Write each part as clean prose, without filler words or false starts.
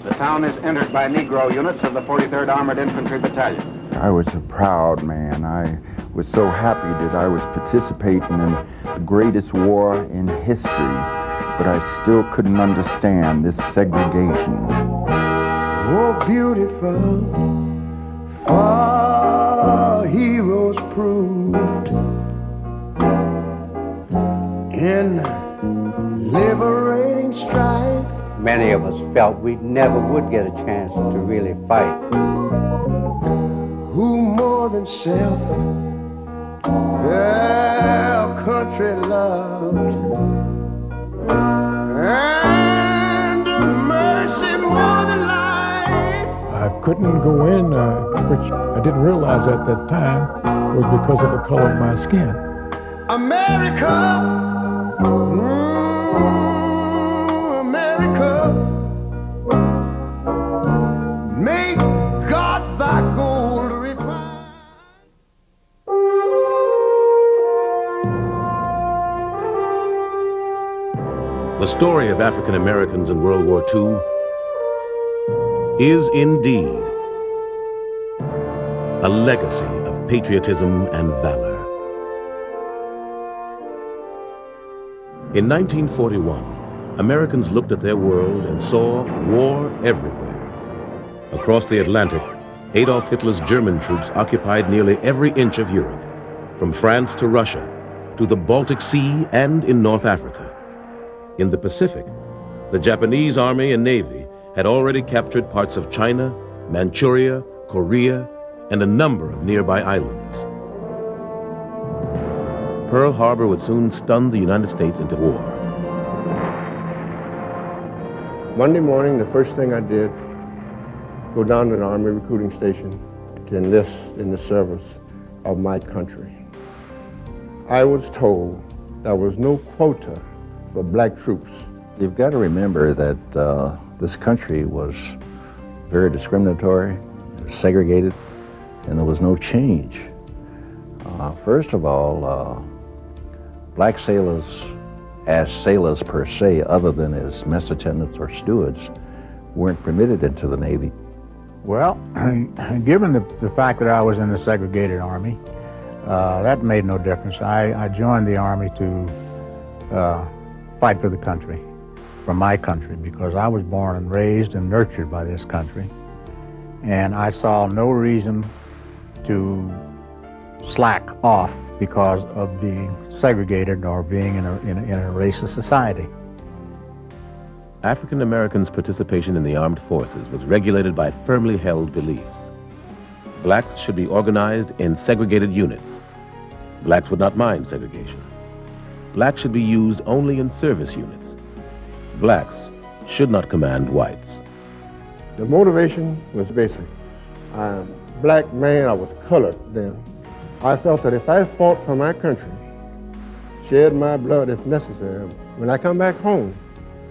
The town is entered by Negro units of the 43rd Armored Infantry Battalion. I was a proud man. I was so happy that I was participating in the greatest war in history, but I still couldn't understand this segregation. Oh, beautiful, our heroes proved in liberating strife. Many of us felt we never would get a chance to really fight. Who more than self their country loved, and mercy more than life. I couldn't go in, which I didn't realize at that time was because of the color of my skin. America, America, make God thy gold refine. The story of African Americans in World War II is indeed a legacy of patriotism and valor. In 1941, Americans looked at their world and saw war everywhere. Across the Atlantic, Adolf Hitler's German troops occupied nearly every inch of Europe, from France to Russia, to the Baltic Sea and in North Africa. In the Pacific, the Japanese Army and Navy had already captured parts of China, Manchuria, Korea, and a number of nearby islands. Pearl Harbor would soon stun the United States into war. Monday morning, the first thing I did, go down to the Army recruiting station to enlist in the service of my country. I was told there was no quota for black troops. You've got to remember that this country was very discriminatory, segregated, and there was no change. First of all, black sailors, as sailors per se, other than as mess attendants or stewards, weren't permitted into the Navy. Well, given the fact that I was in the segregated Army, that made no difference. I joined the Army to fight for the country, for my country, because I was born and raised and nurtured by this country. And I saw no reason to slack off because of being segregated or being in a racist society. African Americans' participation in the armed forces was regulated by firmly held beliefs. Blacks should be organized in segregated units. Blacks would not mind segregation. Blacks should be used only in service units. Blacks should not command whites. The motivation was basic. I'm a black man, I was colored then. I felt that if I fought for my country, shed my blood if necessary, when I come back home,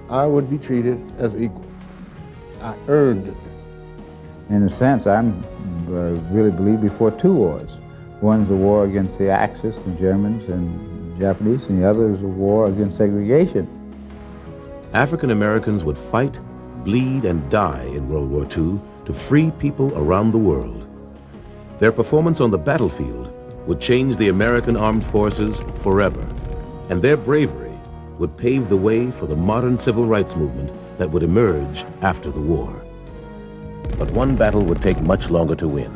I would be treated as equal. I earned it. In a sense, I really believe before two wars. One's the war against the Axis, the Germans and Japanese, and the other is a war against segregation. African Americans would fight, bleed, and die in World War II to free people around the world. Their performance on the battlefield would change the American armed forces forever, and their bravery would pave the way for the modern civil rights movement that would emerge after the war. But one battle would take much longer to win.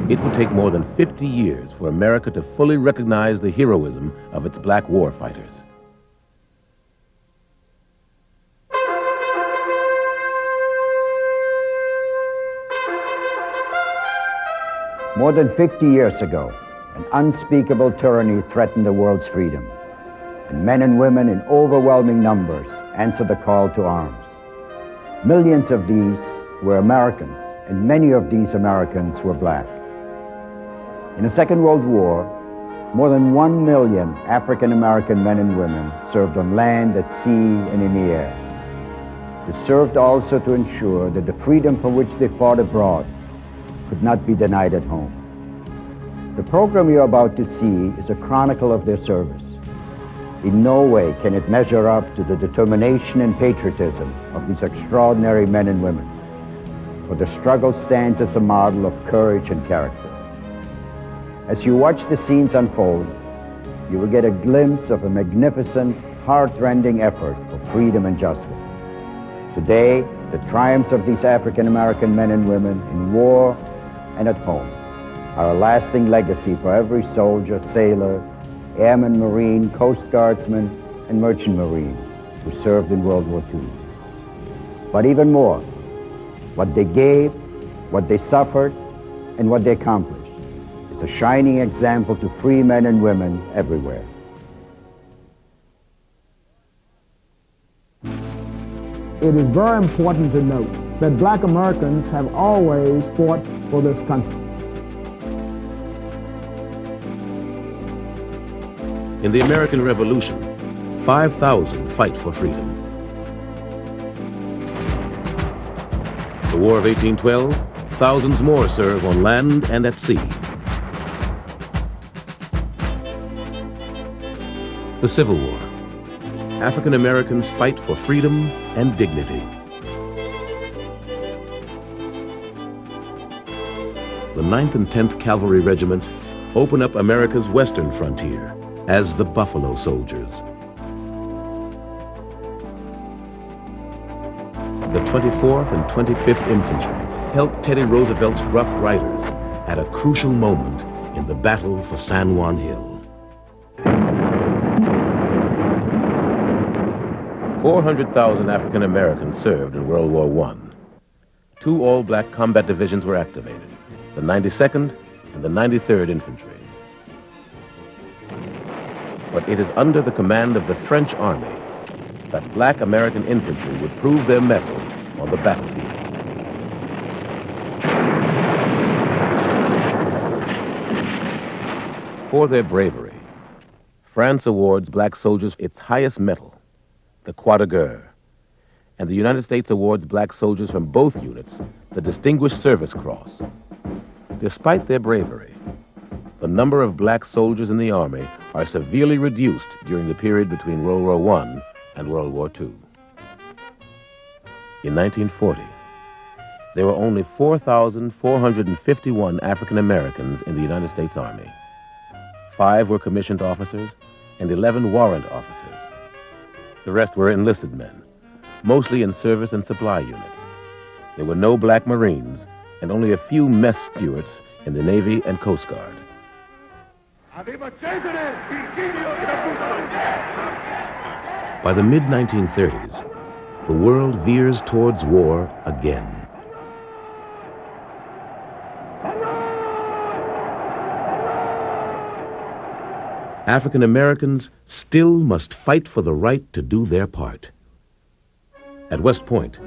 It would take more than 50 years for America to fully recognize the heroism of its black war fighters. More than 50 years ago, an unspeakable tyranny threatened the world's freedom, and men and women in overwhelming numbers answered the call to arms. Millions of these were Americans, and many of these Americans were black. In the Second World War, more than 1 million African-American men and women served on land, at sea, and in the air. They served also to ensure that the freedom for which they fought abroad could not be denied at home. The program you're about to see is a chronicle of their service. In no way can it measure up to the determination and patriotism of these extraordinary men and women. for the struggle stands as a model of courage and character. As you watch the scenes unfold, you will get a glimpse of a magnificent, heart-rending effort for freedom and justice. Today, the triumphs of these African-American men and women in war and at home are a lasting legacy for every soldier, sailor, airman, marine, coast guardsman, and merchant marine who served in World War II. But even more, what they gave, what they suffered, and what they accomplished is a shining example to free men and women everywhere. It is very important to note that black Americans have always fought for this country. In the American Revolution, 5,000 fight for freedom. The War of 1812, thousands more serve on land and at sea. The Civil War. African Americans fight for freedom and dignity. The 9th and 10th Cavalry Regiments open up America's western frontier as the Buffalo Soldiers. The 24th and 25th Infantry helped Teddy Roosevelt's Rough Riders at a crucial moment in the battle for San Juan Hill. 400,000 African Americans served in World War I. 2 all-black combat divisions were activated, the 92nd and the 93rd Infantry. But it is under the command of the French Army that black American infantry would prove their mettle on the battlefield. For their bravery, France awards black soldiers its highest medal, the Croix de Guerre, and the United States awards black soldiers from both units the Distinguished Service Cross. Despite their bravery, the number of black soldiers in the Army are severely reduced during the period between World War I and World War II. In 1940, there were only 4,451 African Americans in the United States Army. 5 were commissioned officers and 11 warrant officers. The rest were enlisted men, mostly in service and supply units. There were no black Marines and only a few mess stewards in the Navy and Coast Guard. By the mid-1930s, the world veers towards war again. African Americans still must fight for the right to do their part. At West Point,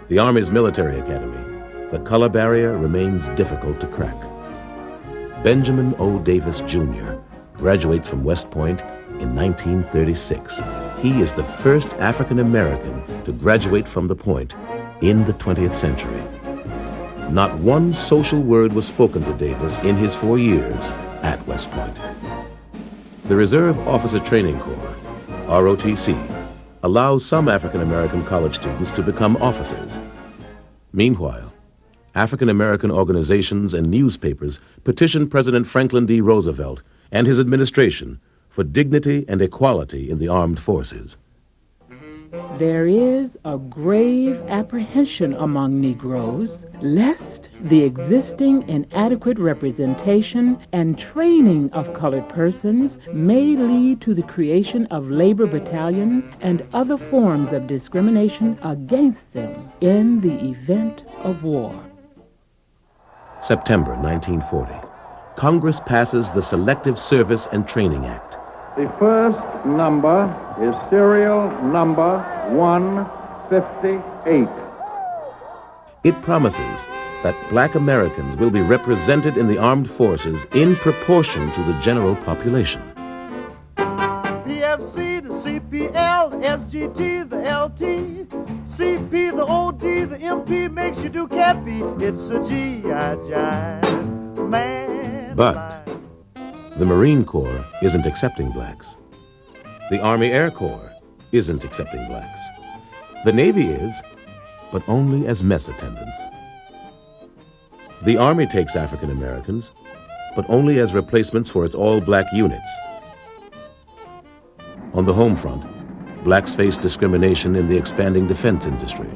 the Army's military academy, the color barrier remains difficult to crack. Benjamin O. Davis, Jr. graduates from West Point in 1936. He is the first African American to graduate from the Point in the 20th century. Not one social word was spoken to Davis in his 4 years at West Point. The Reserve Officer Training Corps, ROTC, allows some African American college students to become officers. Meanwhile, African American organizations and newspapers petitioned President Franklin D. Roosevelt and his administration for dignity and equality in the armed forces. There is a grave apprehension among Negroes lest the existing inadequate representation and training of colored persons may lead to the creation of labor battalions and other forms of discrimination against them in the event of war. September 1940. Congress passes the Selective Service and Training Act. The first number is serial number 158. It promises that black Americans will be represented in the armed forces in proportion to the general population. PFC, the CPL, the SGT, the LT, CP, the OD, the MP makes you do cappy. It's a G.I. jive, man. But the Marine Corps isn't accepting blacks. The Army Air Corps isn't accepting blacks. The Navy is, but only as mess attendants. The Army takes African Americans, but only as replacements for its all-black units. On the home front, blacks face discrimination in the expanding defense industry.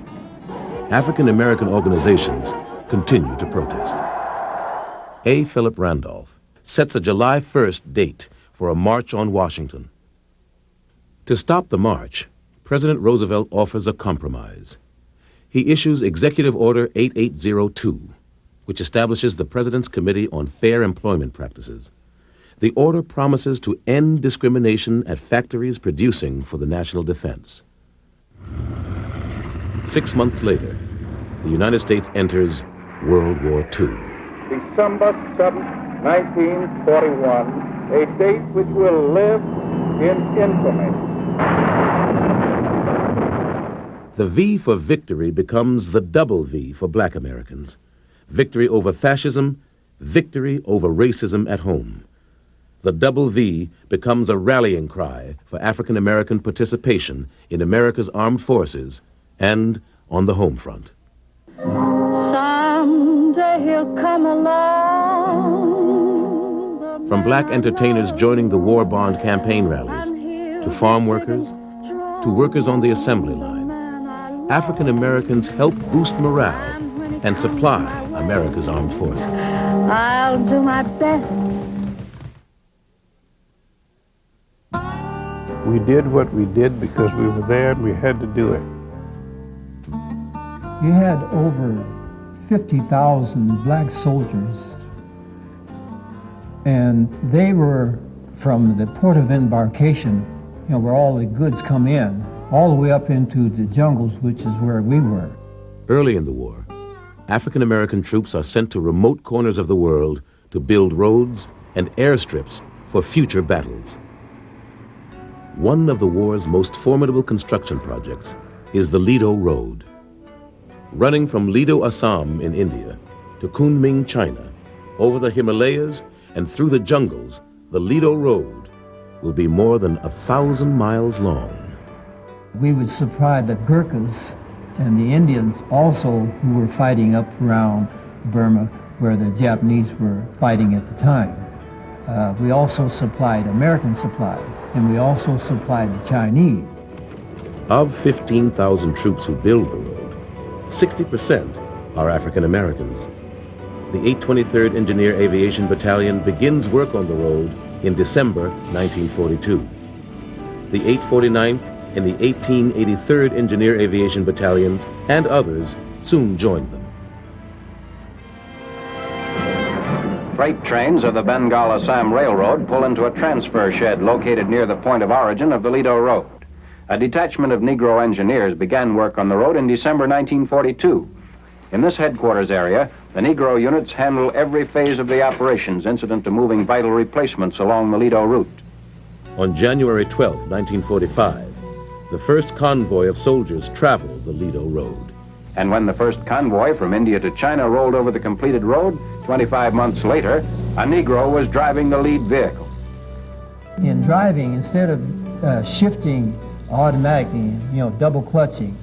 African American organizations continue to protest. A. Philip Randolph sets a July 1st date for a march on Washington. To stop the march, President Roosevelt offers a compromise. He issues Executive Order 8802, which establishes the President's Committee on Fair Employment Practices. The order promises to end discrimination at factories producing for the national defense. 6 months later, the United States enters World War II. December 7, 1941, a date which will live in infamy. The V for victory becomes the double V for black Americans. Victory over fascism, victory over racism at home. The double V becomes a rallying cry for African American participation in America's armed forces and on the home front. Someday he'll come along. From black entertainers joining the war bond campaign rallies, to farm workers, to workers on the assembly line, African Americans help boost morale and supply America's armed forces. I'll do my best. We did what we did because we were there and we had to do it. You had over 50,000 black soldiers, and they were from the port of embarkation, where all the goods come in, all the way up into the jungles, which is where we were. Early in the war, African American troops are sent to remote corners of the world to build roads and airstrips for future battles. One of the war's most formidable construction projects is the Lido Road. Running from Lido, Assam in India to Kunming, China, over the Himalayas and through the jungles, the Lido Road will be more than 1,000 miles long. We would supply the Gurkhas and the Indians also who were fighting up around Burma where the Japanese were fighting at the time. We also supplied American supplies, and we also supplied the Chinese. Of 15,000 troops who build the road, 60% are African Americans. The 823rd Engineer Aviation Battalion begins work on the road in December 1942. The 849th and the 1883rd Engineer Aviation Battalions and others soon joined them. Freight trains of the Bengal-Assam Railroad pull into a transfer shed located near the point of origin of the Lido Road. A detachment of Negro engineers began work on the road in December 1942. In this headquarters area, the Negro units handle every phase of the operations incident to moving vital replacements along the Lido route. On January 12, 1945, the first convoy of soldiers traveled the Lido Road. And when the first convoy from India to China rolled over the completed road, 25 months later, a Negro was driving the lead vehicle. In driving, instead of shifting automatically, double clutching,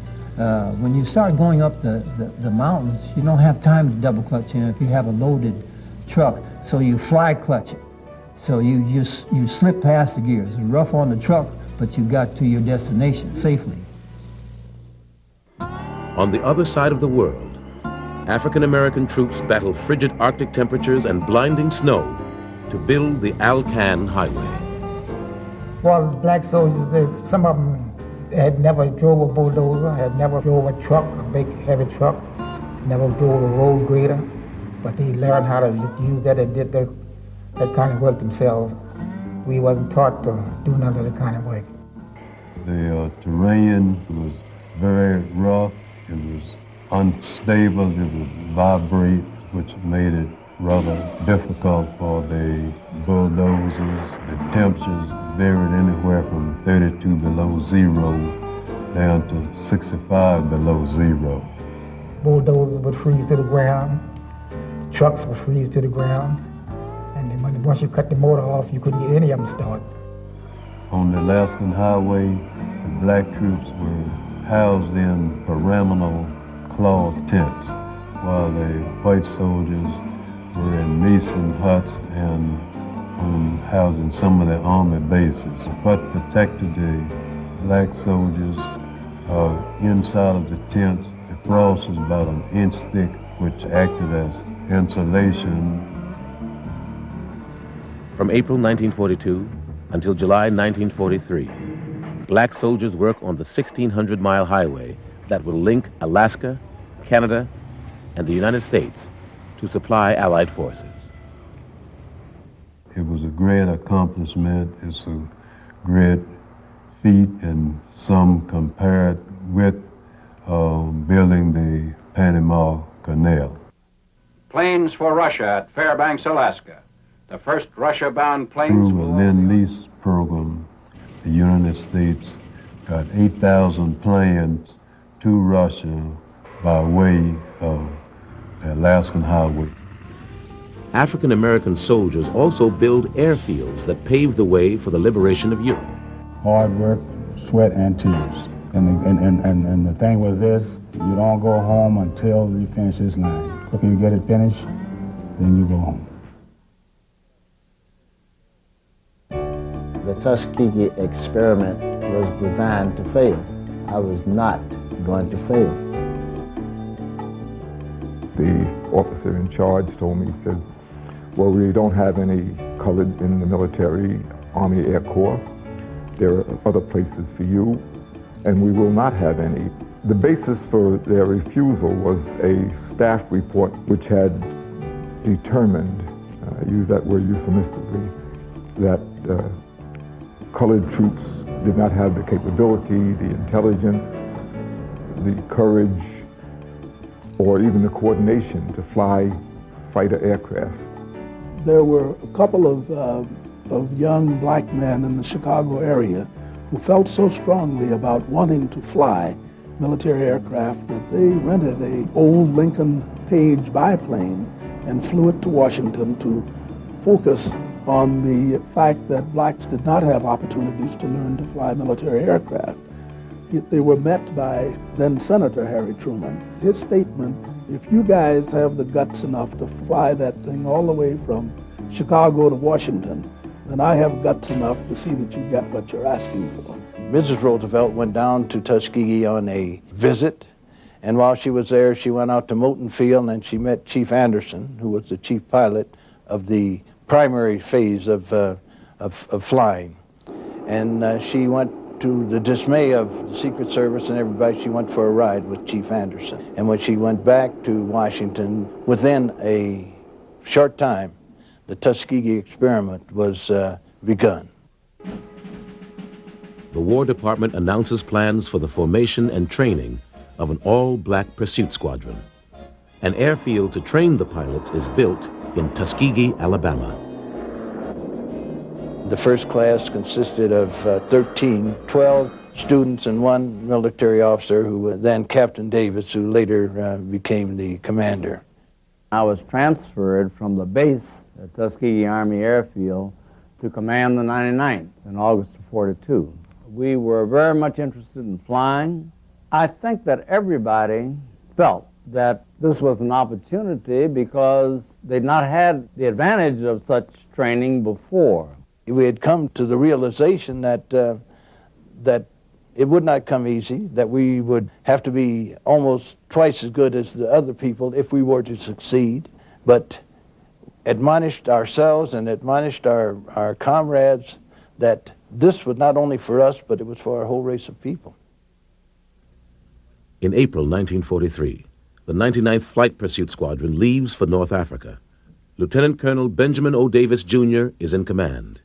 when you start going up the mountains, you don't have time to double clutch if you have a loaded truck, so you fly clutch it. So you slip past the gears. It's rough on the truck, but you got to your destination safely. On the other side of the world, African American troops battle frigid Arctic temperatures and blinding snow to build the Alcan Highway. Well, black soldiers, some of them had never drove a bulldozer, had never drove a truck, a big heavy truck, never drove a road grader, but they learned how to use that and did that kind of work themselves. We wasn't taught to do none of that kind of work. The terrain was very rough, it was unstable, it would vibrate, which made it rather difficult for the bulldozers. The temperatures varied anywhere from 32 below zero down to 65 below zero. Bulldozers would freeze to the ground, trucks would freeze to the ground, and then once you cut the motor off, you couldn't get any of them started. On the Alaskan Highway, the black troops were housed in pyramidal cloth tents. while the white soldiers were in mason huts and housed in some of the army bases. What protected the black soldiers inside of the tents, the frost was about an inch thick, which acted as insulation. From April 1942 until July 1943, black soldiers work on the 1,600-mile highway that will link Alaska, Canada, and the United States to supply Allied forces. It was a great accomplishment. It's a great feat, and some compare it with building the Panama Canal. Planes for Russia at Fairbanks, Alaska. The first Russia-bound planes Through a Lend-Lease program, the United States got 8,000 planes to Russia by way of the Alaskan Highway. African American soldiers also build airfields that paved the way for the liberation of Europe. Hard work, sweat, and tears. And the thing was this: you don't go home until you finish this line. The quicker you get it finished, then you go home. The Tuskegee experiment was designed to fail. I was not going to fail. The officer in charge told me, he said, well, we don't have any colored in the military, Army Air Corps. There are other places for you, and we will not have any. The basis for their refusal was a staff report which had determined, I use that word euphemistically, that colored troops did not have the capability, the intelligence, the courage, or even the coordination to fly fighter aircraft. There were a couple of young black men in the Chicago area who felt so strongly about wanting to fly military aircraft that they rented an old Lincoln Page biplane and flew it to Washington to focus on the fact that blacks did not have opportunities to learn to fly military aircraft. Yet they were met by then Senator Harry Truman. His statement, if you guys have the guts enough to fly that thing all the way from Chicago to Washington, then I have guts enough to see that you get what you're asking for. Mrs. Roosevelt went down to Tuskegee on a visit, and while she was there, she went out to Moulton Field and she met Chief Anderson, who was the chief pilot of the primary phase of flying. And she went, to the dismay of the Secret Service and everybody, she went for a ride with Chief Anderson. And when she went back to Washington, within a short time, the Tuskegee experiment was begun. The War Department announces plans for the formation and training of an all-black pursuit squadron. An airfield to train the pilots is built in Tuskegee, Alabama. The first class consisted of 12 students and one military officer, who was then Captain Davis, who later became the commander. I was transferred from the base at Tuskegee Army Airfield to command the 99th in August of '42. We were very much interested in flying. I think that everybody felt that this was an opportunity because they'd not had the advantage of such training before. We had come to the realization that that it would not come easy, that we would have to be almost twice as good as the other people if we were to succeed, but admonished ourselves and admonished our comrades that this was not only for us, but it was for our whole race of people. In April 1943, the 99th Flight Pursuit Squadron leaves for North Africa. Lieutenant Colonel Benjamin O. Davis, Jr. is in command.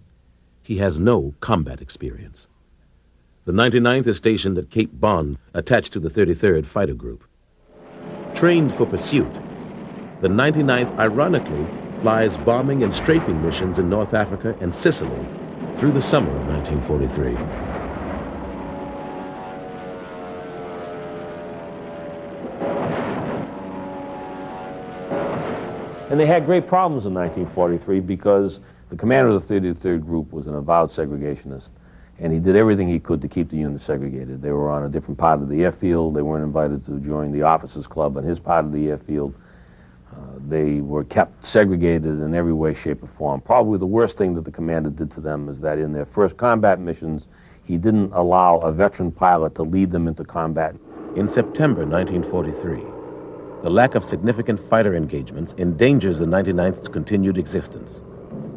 He has no combat experience. The 99th is stationed at Cape Bon, attached to the 33rd Fighter Group. Trained for pursuit, the 99th ironically flies bombing and strafing missions in North Africa and Sicily through the summer of 1943. And they had great problems in 1943 because the commander of the 33rd Group was an avowed segregationist, and he did everything he could to keep the unit segregated. They were on a different part of the airfield. They weren't invited to join the officers' club on his part of the airfield. They were kept segregated in every way, shape, or form. Probably the worst thing that the commander did to them is that in their first combat missions, he didn't allow a veteran pilot to lead them into combat. In September 1943, the lack of significant fighter engagements endangers the 99th's continued existence.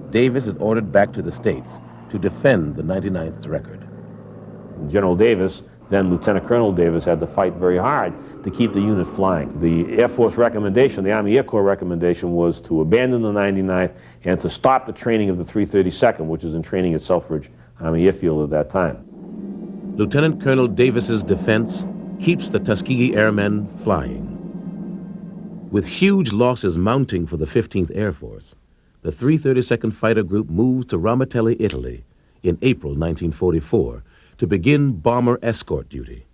Davis is ordered back to the States to defend the 99th's record. General Davis, then Lieutenant Colonel Davis, had to fight very hard to keep the unit flying. The Air Force recommendation, the Army Air Corps recommendation, was to abandon the 99th and to stop the training of the 332nd, which is in training at Selfridge Army Airfield at that time. Lieutenant Colonel Davis's defense keeps the Tuskegee Airmen flying. With huge losses mounting for the 15th Air Force, the 332nd Fighter Group moves to Ramatelli, Italy, in April 1944 to begin bomber escort duty.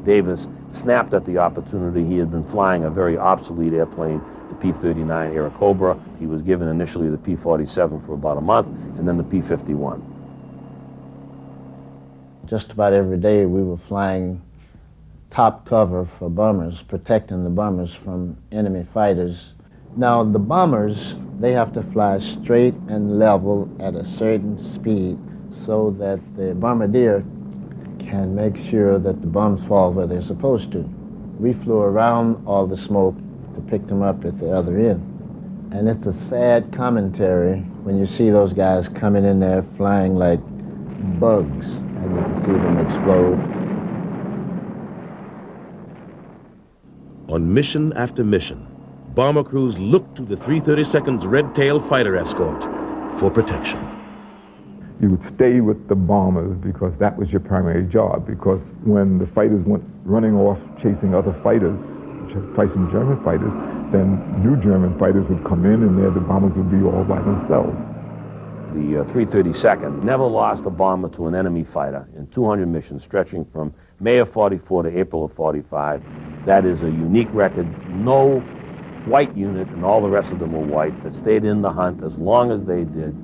Davis snapped at the opportunity. He had been flying a very obsolete airplane, the P-39 Airacobra. He was given initially the P-47 for about a month, and then the P-51. Just about every day we were flying top cover for bombers, protecting the bombers from enemy fighters. Now the bombers, they have to fly straight and level at a certain speed so that the bombardier can make sure that the bombs fall where they're supposed to. We flew around all the smoke to pick them up at the other end. And it's a sad commentary when you see those guys coming in there flying like bugs and you can see them explode. On mission after mission, bomber crews look to the 332nd's Red Tail fighter escort for protection. You would stay with the bombers because that was your primary job, because when the fighters went running off chasing other fighters, chasing German fighters, then new German fighters would come in and there the bombers would be all by themselves. The 332nd never lost a bomber to an enemy fighter in 200 missions stretching from May of 44 to April of 45. That is a unique record. No white unit, and all the rest of them were white, that stayed in the hunt as long as they did,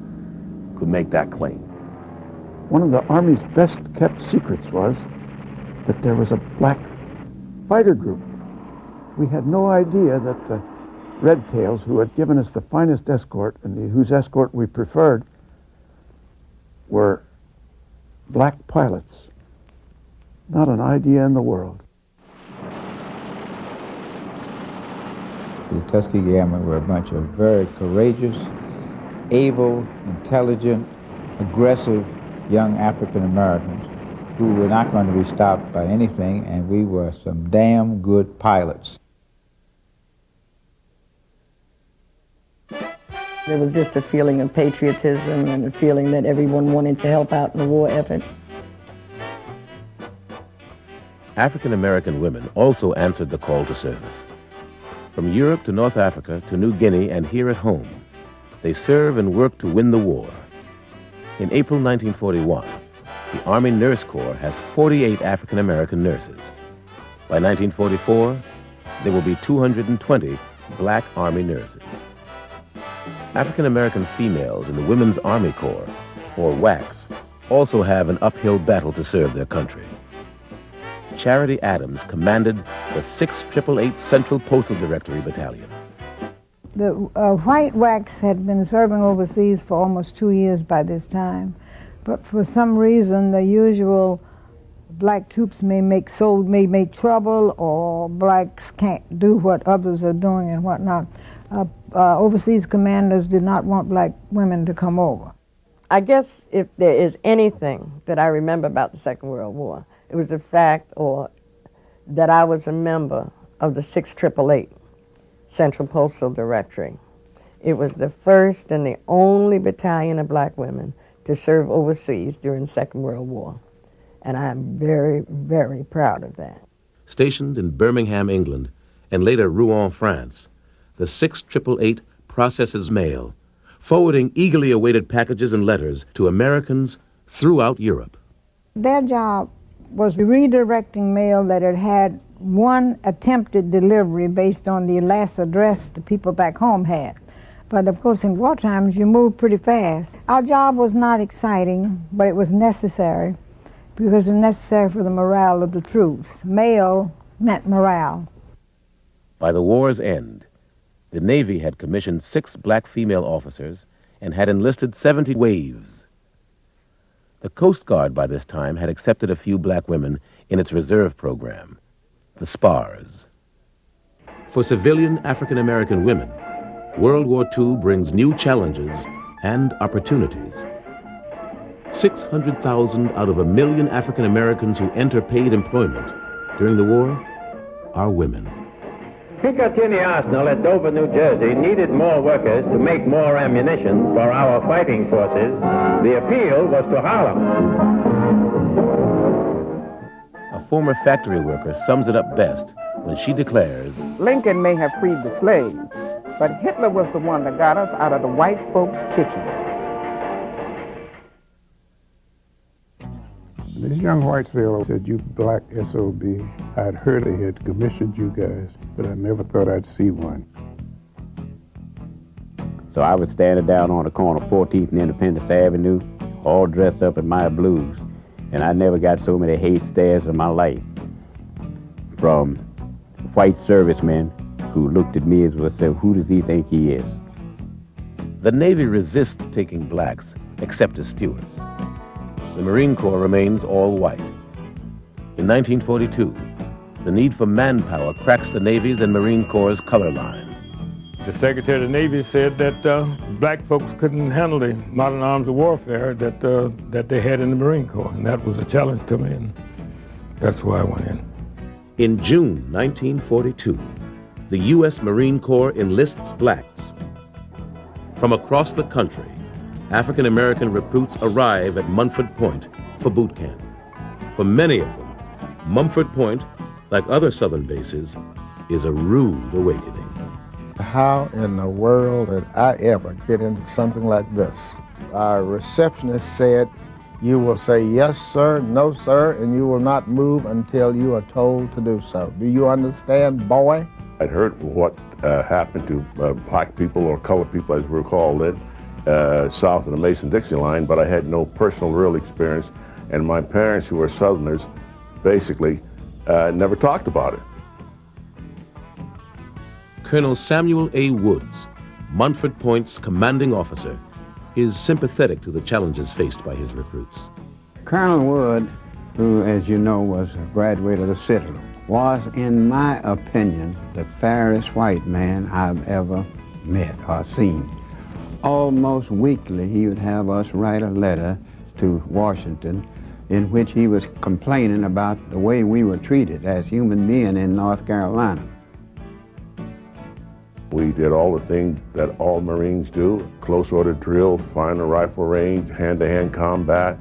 could make that claim. One of the Army's best kept secrets was that there was a black fighter group. We had no idea that the Red Tails, who had given us the finest escort and whose escort we preferred, were black pilots. Not an idea in the world. The Tuskegee Airmen were a bunch of very courageous, able, intelligent, aggressive young African Americans who were not going to be stopped by anything, and we were some damn good pilots. There was just a feeling of patriotism and a feeling that everyone wanted to help out in the war effort. African American women also answered the call to service. From Europe to North Africa to New Guinea and here at home, they serve and work to win the war. In April 1941, the Army Nurse Corps has 48 African American nurses. By 1944, there will be 220 black Army nurses. African American females in the Women's Army Corps, or WACs, also have an uphill battle to serve their country. Charity Adams commanded the 688 Central Postal Directory Battalion. The white WACs had been serving overseas for almost 2 years by this time, but for some reason the usual black troops may make trouble, or blacks can't do what others are doing and whatnot. Overseas commanders did not want black women to come over. I guess if there is anything that I remember about the Second World War, it was the fact that I was a member of the 6888 Central Postal Directory. It was the first and the only battalion of black women to serve overseas during the Second World War. And I'm very, very proud of that. Stationed in Birmingham, England, and later Rouen, France, the 6888 processes mail, forwarding eagerly awaited packages and letters to Americans throughout Europe. Their job was redirecting mail that had had one attempted delivery based on the last address the people back home had. But of course in war times you move pretty fast. Our job was not exciting, but it was necessary because it was necessary for the morale of the troops. Mail meant morale. By the war's end, The Navy had commissioned 6 black female officers and had enlisted 70 waves. The Coast Guard by this time had accepted a few black women in its reserve program, the SPARS. For civilian African-American women, World War II brings new challenges and opportunities. 600,000 out of 1 million African Americans who enter paid employment during the war are women. Picatinny Arsenal at Dover, New Jersey needed more workers to make more ammunition for our fighting forces. The appeal was to Harlem. A former factory worker sums it up best when she declares, Lincoln may have freed the slaves, but Hitler was the one that got us out of the white folks' kitchen. This young white sailor said, "You black SOB. I'd heard they had commissioned you guys, but I never thought I'd see one." So I was standing down on the corner of 14th and Independence Avenue, all dressed up in my blues, and I never got so many hate stares in my life from white servicemen who looked at me as well and said, "Who does he think he is?" The Navy resists taking blacks, except as stewards. The Marine Corps remains all white. In 1942, the need for manpower cracks the Navy's and Marine Corps' color line. The Secretary of the Navy said that black folks couldn't handle the modern arms of warfare that they had in the Marine Corps, and that was a challenge to me, and that's why I went in. In June 1942, the U.S. Marine Corps enlists blacks. From across the country, African-American recruits arrive at Munford Point for boot camp. For many of them, Munford Point, like other Southern bases, is a rude awakening. How in the world did I ever get into something like this? Our receptionist said, "You will say yes, sir, no, sir, and you will not move until you are told to do so. Do you understand, boy?" I'd heard what happened to black people or colored people, as we're called it, south of the Mason-Dixie line, but I had no personal real experience, and my parents, who were Southerners, basically never talked about it. Colonel Samuel A. Woods, Munford Point's commanding officer, is sympathetic to the challenges faced by his recruits. Colonel Wood, who, as you know, was a graduate of the Citadel, was, in my opinion, the fairest white man I've ever met or seen. Almost weekly, he would have us write a letter to Washington in which he was complaining about the way we were treated as human beings in North Carolina. We did all the things that all Marines do: close order drill, find a rifle range, hand-to-hand combat,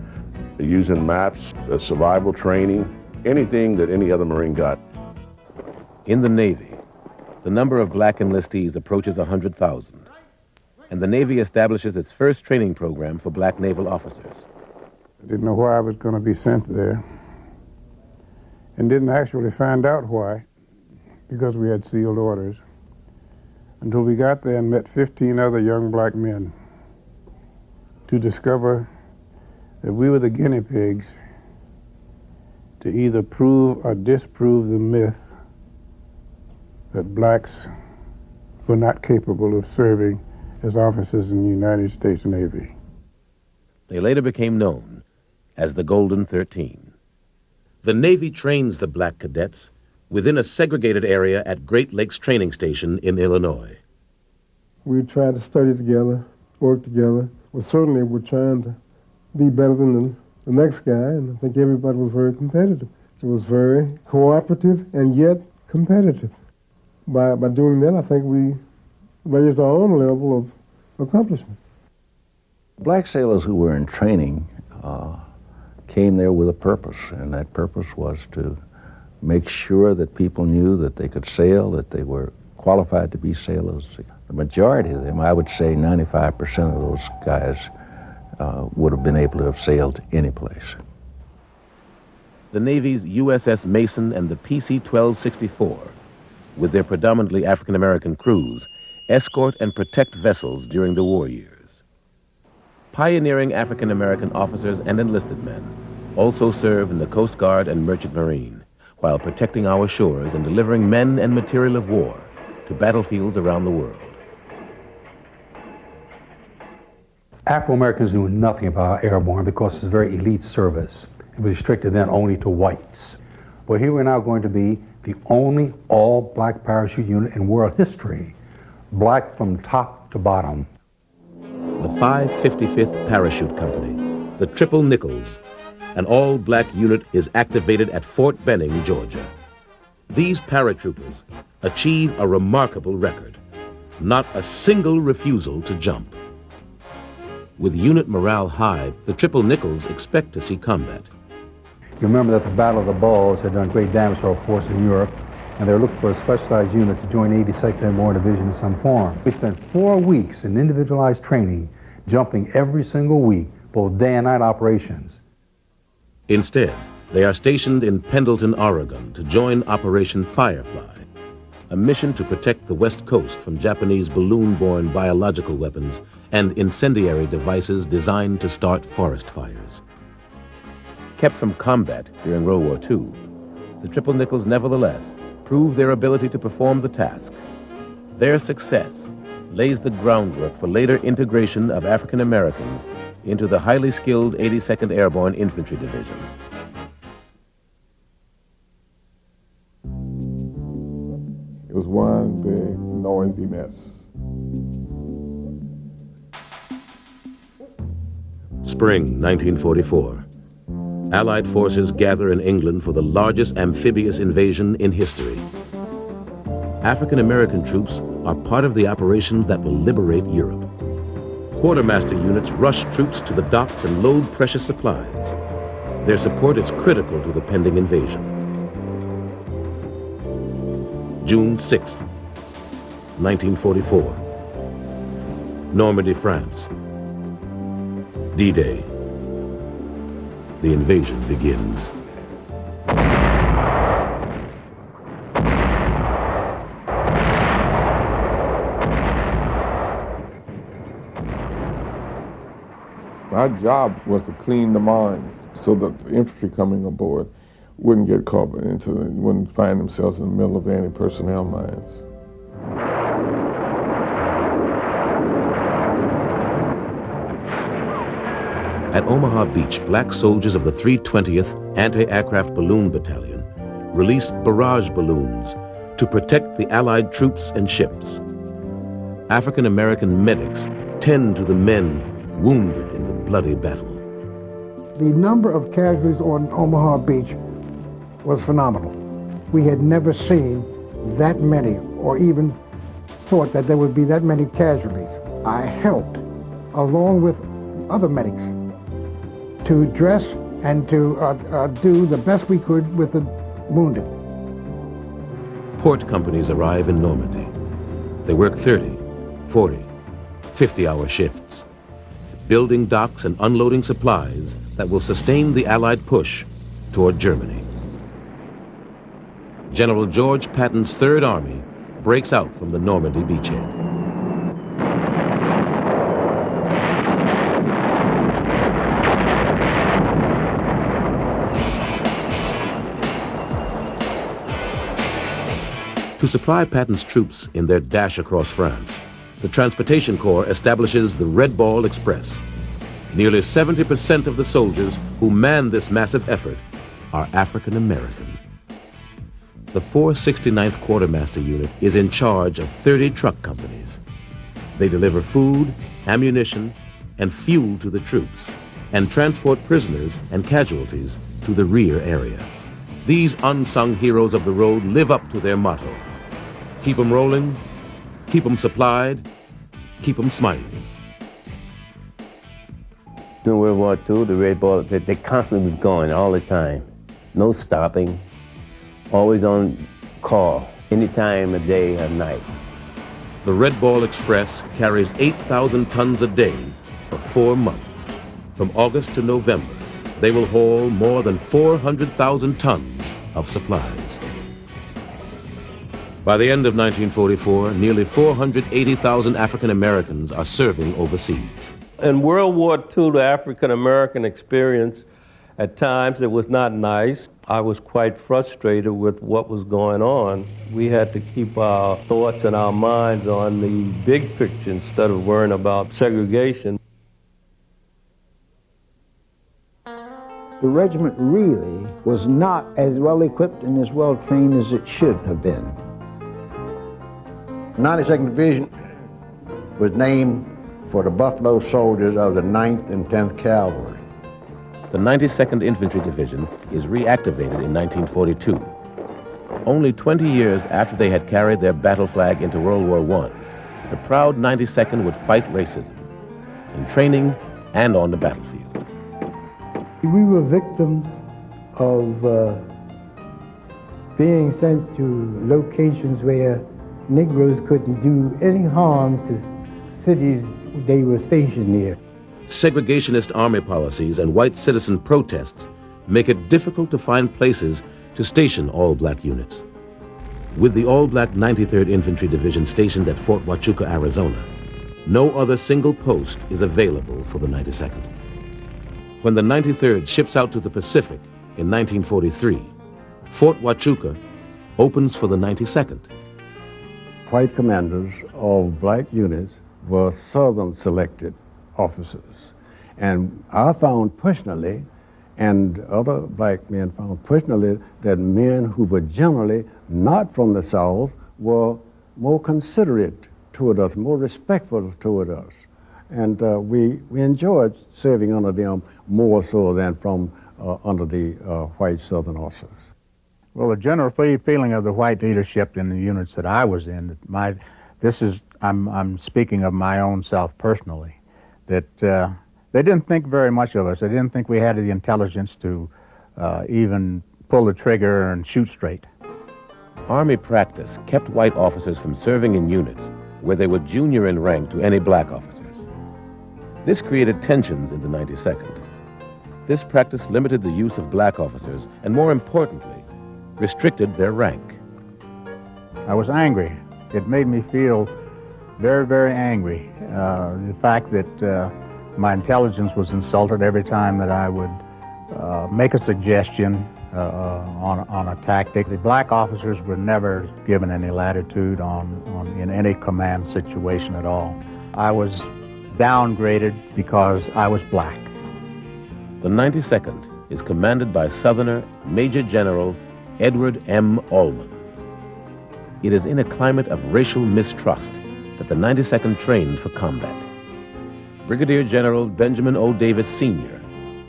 using maps, survival training, anything that any other Marine got. In the Navy, the number of black enlistees approaches 100,000, and the Navy establishes its first training program for black naval officers. I didn't know why I was going to be sent there, and didn't actually find out why, because we had sealed orders, until we got there and met 15 other young black men to discover that we were the guinea pigs to either prove or disprove the myth that blacks were not capable of serving as officers in the United States Navy. They later became known as the Golden 13. The Navy trains the black cadets within a segregated area at Great Lakes Training Station in Illinois. We tried to study together, work together. Well, certainly we're trying to be better than the next guy, and I think everybody was very competitive. It was very cooperative and yet competitive. By doing that, I think we raised our own level of accomplishment. Black sailors who were in training came there with a purpose, and that purpose was to make sure that people knew that they could sail, that they were qualified to be sailors. The majority of them, I would say 95% of those guys, would have been able to have sailed any place. The Navy's USS Mason and the PC-1264, with their predominantly African-American crews, escort and protect vessels during the war years. Pioneering African-American officers and enlisted men also serve in the Coast Guard and Merchant Marine, while protecting our shores and delivering men and material of war to battlefields around the world. Afro-Americans knew nothing about airborne because it's a very elite service. It was restricted then only to whites. But here we're now going to be the only all-black parachute unit in world history, black from top to bottom. The 555th Parachute Company, the Triple Nickels, an all-black unit is activated at Fort Benning, Georgia. These paratroopers achieve a remarkable record. Not a single refusal to jump. With unit morale high, the Triple Nickels expect to see combat. You remember that the Battle of the Bulge had done great damage to our force in Europe, and they were looking for a specialized unit to join 82nd Airborne Division in some form. We spent 4 weeks in individualized training, jumping every single week, both day and night operations. Instead, they are stationed in Pendleton, Oregon to join Operation Firefly, a mission to protect the West Coast from Japanese balloon-borne biological weapons and incendiary devices designed to start forest fires. Kept from combat during World War II, the Triple Nickels nevertheless prove their ability to perform the task. Their success lays the groundwork for later integration of African Americans into the highly skilled 82nd Airborne Infantry Division. It was one big noisy mess. Spring 1944. Allied forces gather in England for the largest amphibious invasion in history. African American troops are part of the operation that will liberate Europe. Quartermaster units rush troops to the docks and load precious supplies. Their support is critical to the pending invasion. June 6th, 1944. Normandy, France. D-Day. The invasion begins. My job was to clean the mines so that the infantry coming aboard wouldn't get caught into, wouldn't find themselves in the middle of anti-personnel mines. At Omaha Beach, black soldiers of the 320th Anti-Aircraft Balloon Battalion release barrage balloons to protect the Allied troops and ships. African American medics tend to the men wounded in the bloody battle. The number of casualties on Omaha Beach was phenomenal. We had never seen that many, or even thought that there would be that many casualties. I helped, along with other medics, to dress and to do the best we could with the wounded. Port companies arrive in Normandy. They work 30, 40, 50-hour shifts, building docks and unloading supplies that will sustain the Allied push toward Germany. General George Patton's Third Army breaks out from the Normandy beachhead. To supply Patton's troops in their dash across France, the Transportation Corps establishes the Red Ball Express. Nearly 70% of the soldiers who man this massive effort are African American. The 469th Quartermaster Unit is in charge of 30 truck companies. They deliver food, ammunition, and fuel to the troops, and transport prisoners and casualties to the rear area. These unsung heroes of the road live up to their motto: keep 'em rolling, keep 'em supplied, keep 'em smiling. During World War II, the Red Ball, they constantly was going all the time. No stopping, always on call, any time of day or night. The Red Ball Express carries 8,000 tons a day for 4 months. From August to November, they will haul more than 400,000 tons of supplies. By the end of 1944, nearly 480,000 African Americans are serving overseas. In World War II, the African American experience At times it was not nice. I was quite frustrated with what was going on. We had to keep our thoughts and our minds on the big picture instead of worrying about segregation. The regiment really was not as well equipped and as well trained as it should have been. 92nd Division was named for the Buffalo soldiers of the 9th and 10th Cavalry. The 92nd Infantry Division is reactivated in 1942. Only 20 years after they had carried their battle flag into World War I, the proud 92nd would fight racism, in training and on the battlefield. We were victims of being sent to locations where Negroes couldn't do any harm to cities they were stationed near. Segregationist army policies and white citizen protests make it difficult to find places to station all-black units. With the all-black 93rd Infantry Division stationed at Fort Huachuca, Arizona, no other single post is available for the 92nd. When the 93rd ships out to the Pacific in 1943, Fort Huachuca opens for the 92nd. White commanders of black units were Southern selected officers. And I found personally, and other black men found personally, that men who were generally not from the South were more considerate toward us, more respectful toward us. And we enjoyed serving under them more so than from under the white Southern officers. Well, the general feeling of the white leadership in the units that I was in, I'm speaking of my own self personally, that they didn't think very much of us. They didn't think we had the intelligence to even pull the trigger and shoot straight. Army practice kept white officers from serving in units where they were junior in rank to any black officers. This created tensions in the 92nd. This practice limited the use of black officers and, more importantly, restricted their rank. I was angry. It made me feel very, very angry. The fact that my intelligence was insulted every time that I would make a suggestion on a tactic. The black officers were never given any latitude in any command situation at all. I was downgraded because I was black. The 92nd is commanded by Southerner Major General Edward M. Allman. It is in a climate of racial mistrust that the 92nd trained for combat. Brigadier General Benjamin O. Davis Sr.,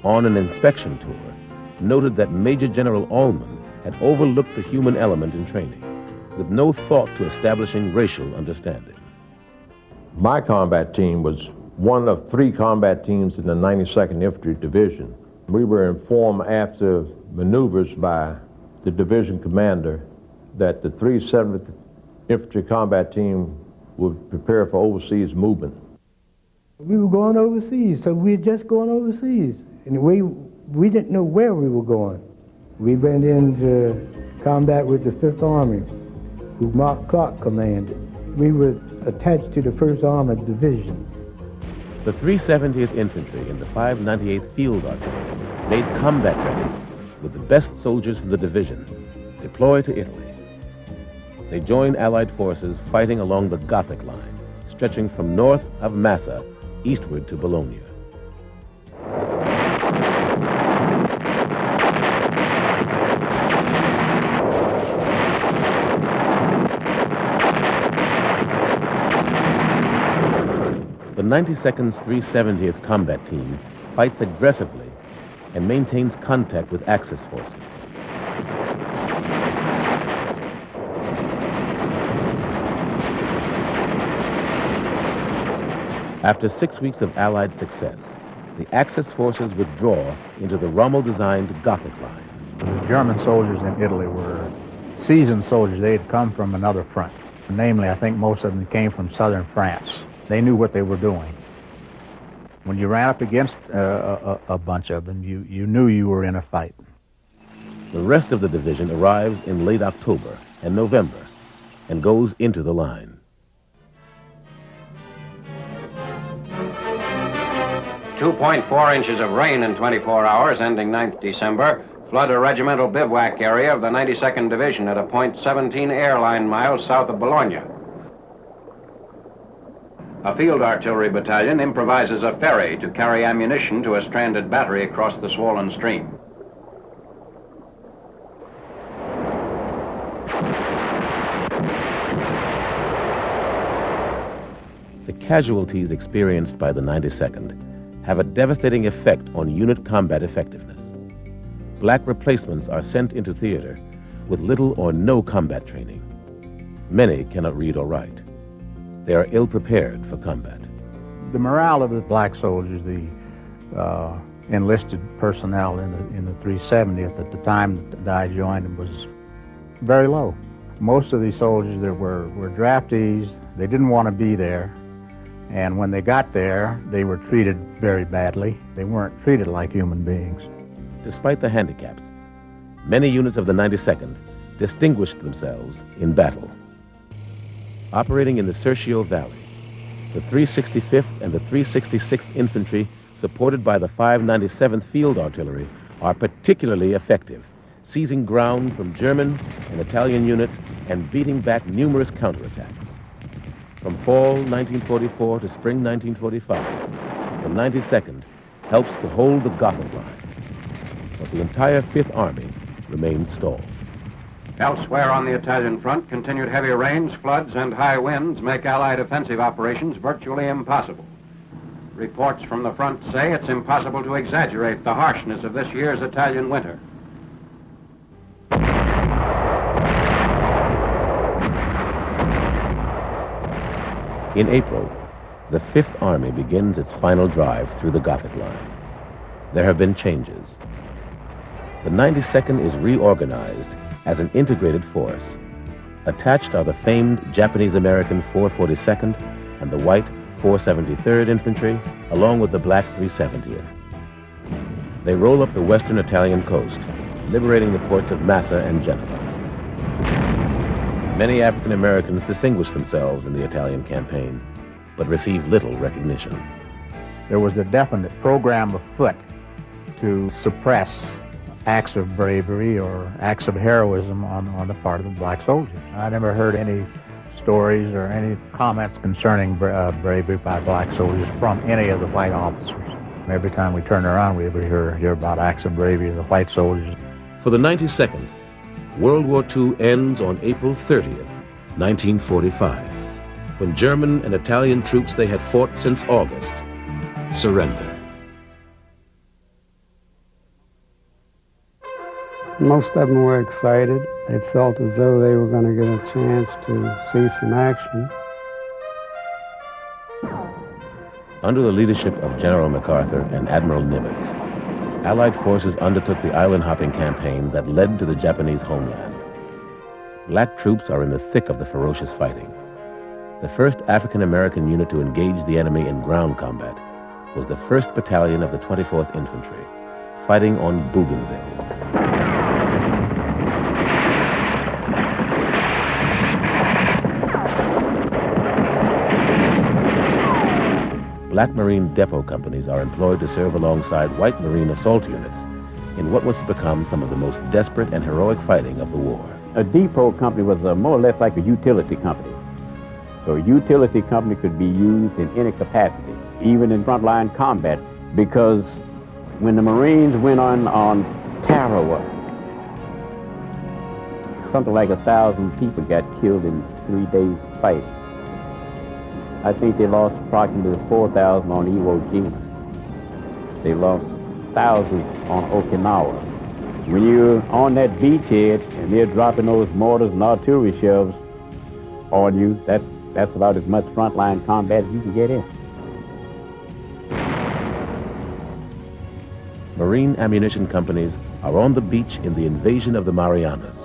on an inspection tour, noted that Major General Allman had overlooked the human element in training, with no thought to establishing racial understanding. My combat team was one of 3 combat teams in the 92nd Infantry Division. We were informed after maneuvers by the division commander that the 370th Infantry Combat Team would prepare for overseas movement. We were going overseas, so we were just going overseas. And we didn't know where we were going. We went into combat with the 5th Army, who Mark Clark commanded. We were attached to the 1st Armored Division. The 370th Infantry and the 598th Field Artillery, made combat ready with the best soldiers from the division, deployed to Italy. They joined Allied forces fighting along the Gothic Line, stretching from north of Massa eastward to Bologna. The 92nd's 370th Combat Team fights aggressively and maintains contact with Axis forces. After 6 weeks of Allied success, the Axis forces withdraw into the Rommel-designed Gothic Line. The German soldiers in Italy were seasoned soldiers. They had come from another front. Namely, I think most of them came from southern France. They knew what they were doing. When you ran up against a bunch of them, you knew you were in a fight. The rest of the division arrives in late October and November and goes into the line. 2.4 inches of rain in 24 hours, ending 9th December, flood a regimental bivouac area of the 92nd Division at a point 17 airline miles south of Bologna. A field artillery battalion improvises a ferry to carry ammunition to a stranded battery across the swollen stream. The casualties experienced by the 92nd have a devastating effect on unit combat effectiveness. Black replacements are sent into theater with little or no combat training. Many cannot read or write. They are ill-prepared for combat. The morale of the black soldiers, the enlisted personnel in the 370th at the time that I joined them, was very low. Most of these soldiers that were draftees, they didn't want to be there. And when they got there, they were treated very badly. They weren't treated like human beings. Despite the handicaps, many units of the 92nd distinguished themselves in battle. Operating in the Serchio Valley, the 365th and the 366th Infantry, supported by the 597th Field Artillery, are particularly effective, seizing ground from German and Italian units and beating back numerous counterattacks. From fall 1944 to spring 1945, the 92nd helps to hold the Gothic line, but the entire 5th Army remains stalled. Elsewhere on the Italian front, continued heavy rains, floods, and high winds make Allied offensive operations virtually impossible. Reports from the front say it's impossible to exaggerate the harshness of this year's Italian winter. In April, the 5th Army begins its final drive through the Gothic line. There have been changes. The 92nd is reorganized as an integrated force. Attached are the famed Japanese-American 442nd and the white 473rd Infantry, along with the black 370th. They roll up the western Italian coast, liberating the ports of Massa and Genoa. Many African Americans distinguished themselves in the Italian campaign, but received little recognition. There was a definite program afoot to suppress acts of bravery or acts of heroism on the part of the black soldiers. I never heard any stories or any comments concerning bravery by black soldiers from any of the white officers. And every time we turn around, we hear about acts of bravery of the white soldiers. For the 92nd, World War II ends on April 30th, 1945, when German and Italian troops they had fought since August surrender. Most of them were excited. They felt as though they were going to get a chance to see some action. Under the leadership of General MacArthur and Admiral Nimitz, Allied forces undertook the island-hopping campaign that led to the Japanese homeland. Black troops are in the thick of the ferocious fighting. The first African-American unit to engage the enemy in ground combat was the 1st Battalion of the 24th Infantry, fighting on Bougainville. Black Marine depot companies are employed to serve alongside white Marine assault units in what was to become some of the most desperate and heroic fighting of the war. A depot company was more or less like a utility company. So a utility company could be used in any capacity, even in frontline combat, because when the Marines went on Tarawa, something like 1,000 people got killed in 3 days' fight. I think they lost approximately 4,000 on Iwo Jima. They lost thousands on Okinawa. When you're on that beachhead and they're dropping those mortars and artillery shells on you, that's about as much frontline combat as you can get in. Marine ammunition companies are on the beach in the invasion of the Marianas,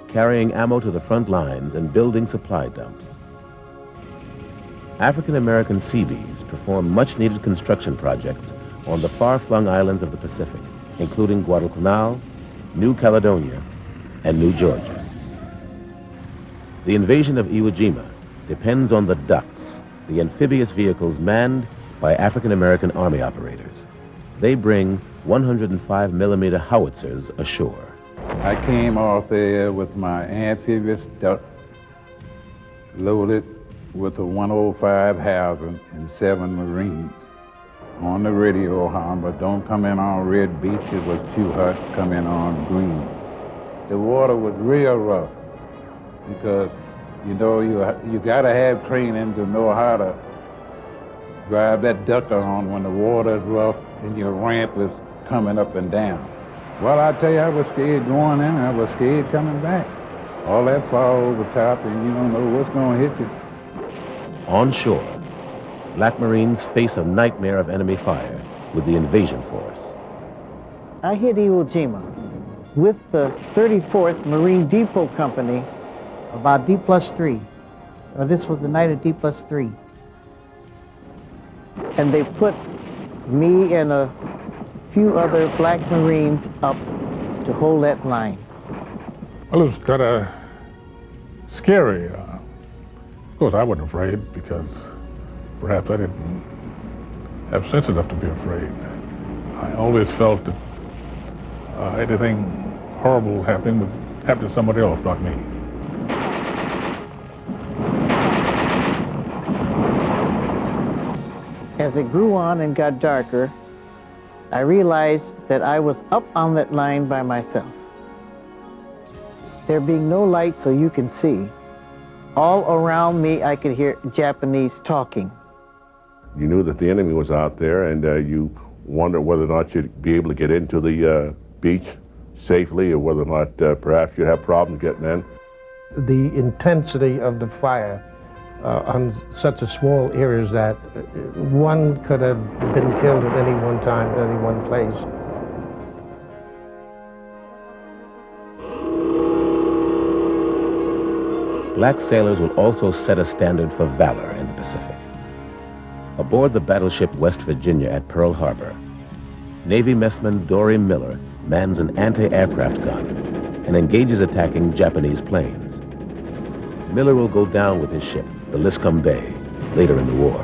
carrying ammo to the front lines and building supply dumps. African-American Seabees perform much-needed construction projects on the far-flung islands of the Pacific, including Guadalcanal, New Caledonia, and New Georgia. The invasion of Iwo Jima depends on the ducks, the amphibious vehicles manned by African American Army operators. They bring 105mm howitzers ashore. I came off there with my amphibious duck loaded with a 105 Hauser and 7 Marines. On the radio, however, don't come in on Red Beach, it was too hot, come in on Green. The water was real rough because, you know, you gotta have training to know how to drive that duck on when the water is rough and your ramp is coming up and down. Well, I tell you, I was scared going in, I was scared coming back. All that fall over top and you don't know what's gonna hit you. On shore, Black Marines face a nightmare of enemy fire with the invasion force. I hit Iwo Jima with the 34th Marine Depot Company about D+3. This was the night of D+3. And they put me and a few other Black Marines up to hold that line. Well, it was kind of scary. Of course, I wasn't afraid because perhaps I didn't have sense enough to be afraid. I always felt that anything horrible happening would happen to somebody else, not me. As it grew on and got darker, I realized that I was up on that line by myself. There being no light so you can see, all around me I could hear Japanese talking. You knew that the enemy was out there, and you wondered whether or not you'd be able to get into the beach safely, or whether or not perhaps you'd have problems getting in. The intensity of the fire on such a small areas that one could have been killed at any one time, at any one place. Black sailors will also set a standard for valor in the Pacific. Aboard the battleship West Virginia at Pearl Harbor, Navy messman Dory Miller mans an anti-aircraft gun and engages attacking Japanese planes. Miller will go down with his ship, the Liscum Bay, later in the war.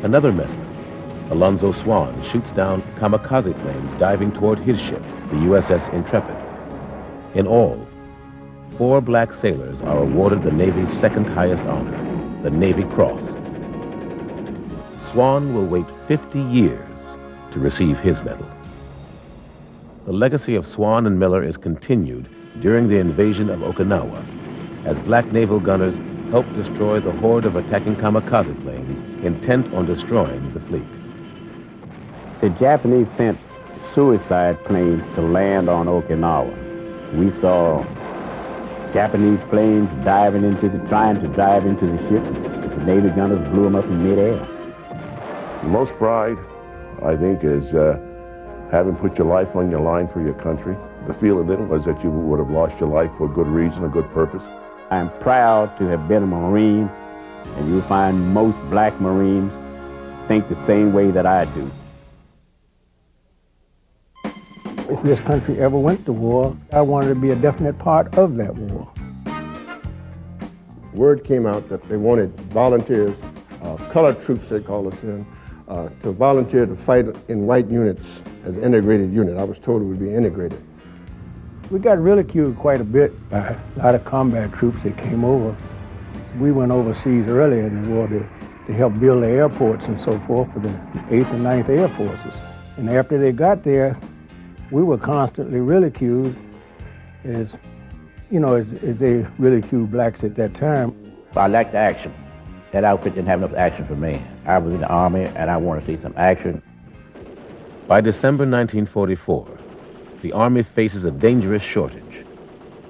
Another messman, Alonzo Swan, shoots down kamikaze planes diving toward his ship, the USS Intrepid. In all, 4 black sailors are awarded the Navy's second highest honor, the Navy Cross. Swan will wait 50 years to receive his medal. The legacy of Swan and Miller is continued during the invasion of Okinawa, as black naval gunners helped destroy the horde of attacking kamikaze planes intent on destroying the fleet. The Japanese sent suicide planes to land on Okinawa. We saw Japanese planes trying to dive into the ships, but the Navy gunners blew them up in midair. Most pride, I think, is having put your life on your line for your country. The feeling then was that you would have lost your life for a good reason, a good purpose. I'm proud to have been a Marine, and you'll find most black Marines think the same way that I do. If this country ever went to war, I wanted to be a definite part of that war. Word came out that they wanted volunteers, colored troops they call us in, to volunteer to fight in white units as an integrated unit. I was told it would be integrated. We got ridiculed quite a bit by a lot of combat troops that came over. We went overseas earlier in the war to help build the airports and so forth for the 8th and 9th Air Forces. And after they got there, we were constantly ridiculed as they ridiculed blacks at that time. I liked the action. That outfit didn't have enough action for me. I was in the Army and I wanted to see some action. By December 1944, the Army faces a dangerous shortage.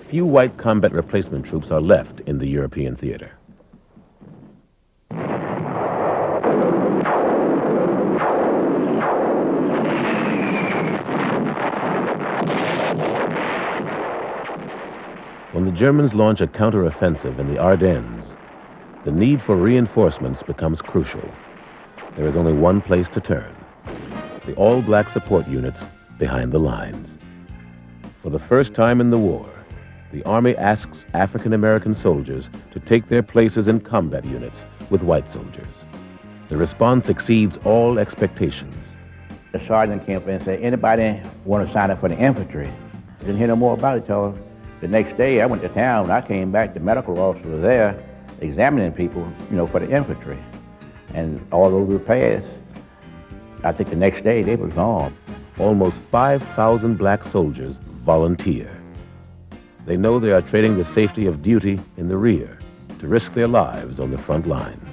Few white combat replacement troops are left in the European theater. When the Germans launch a counteroffensive in the Ardennes, the need for reinforcements becomes crucial. There is only one place to turn: the all-black support units behind the lines. For the first time in the war, the Army asks African-American soldiers to take their places in combat units with white soldiers. The response exceeds all expectations. The sergeant came up and said, anybody want to sign up for the infantry? Didn't hear no more about it till the next day. I went to town. When I came back, the medical officer was there examining people, for the infantry. And all those were passed. I think the next day they were gone. Almost 5,000 black soldiers volunteer. They know they are trading the safety of duty in the rear to risk their lives on the front lines.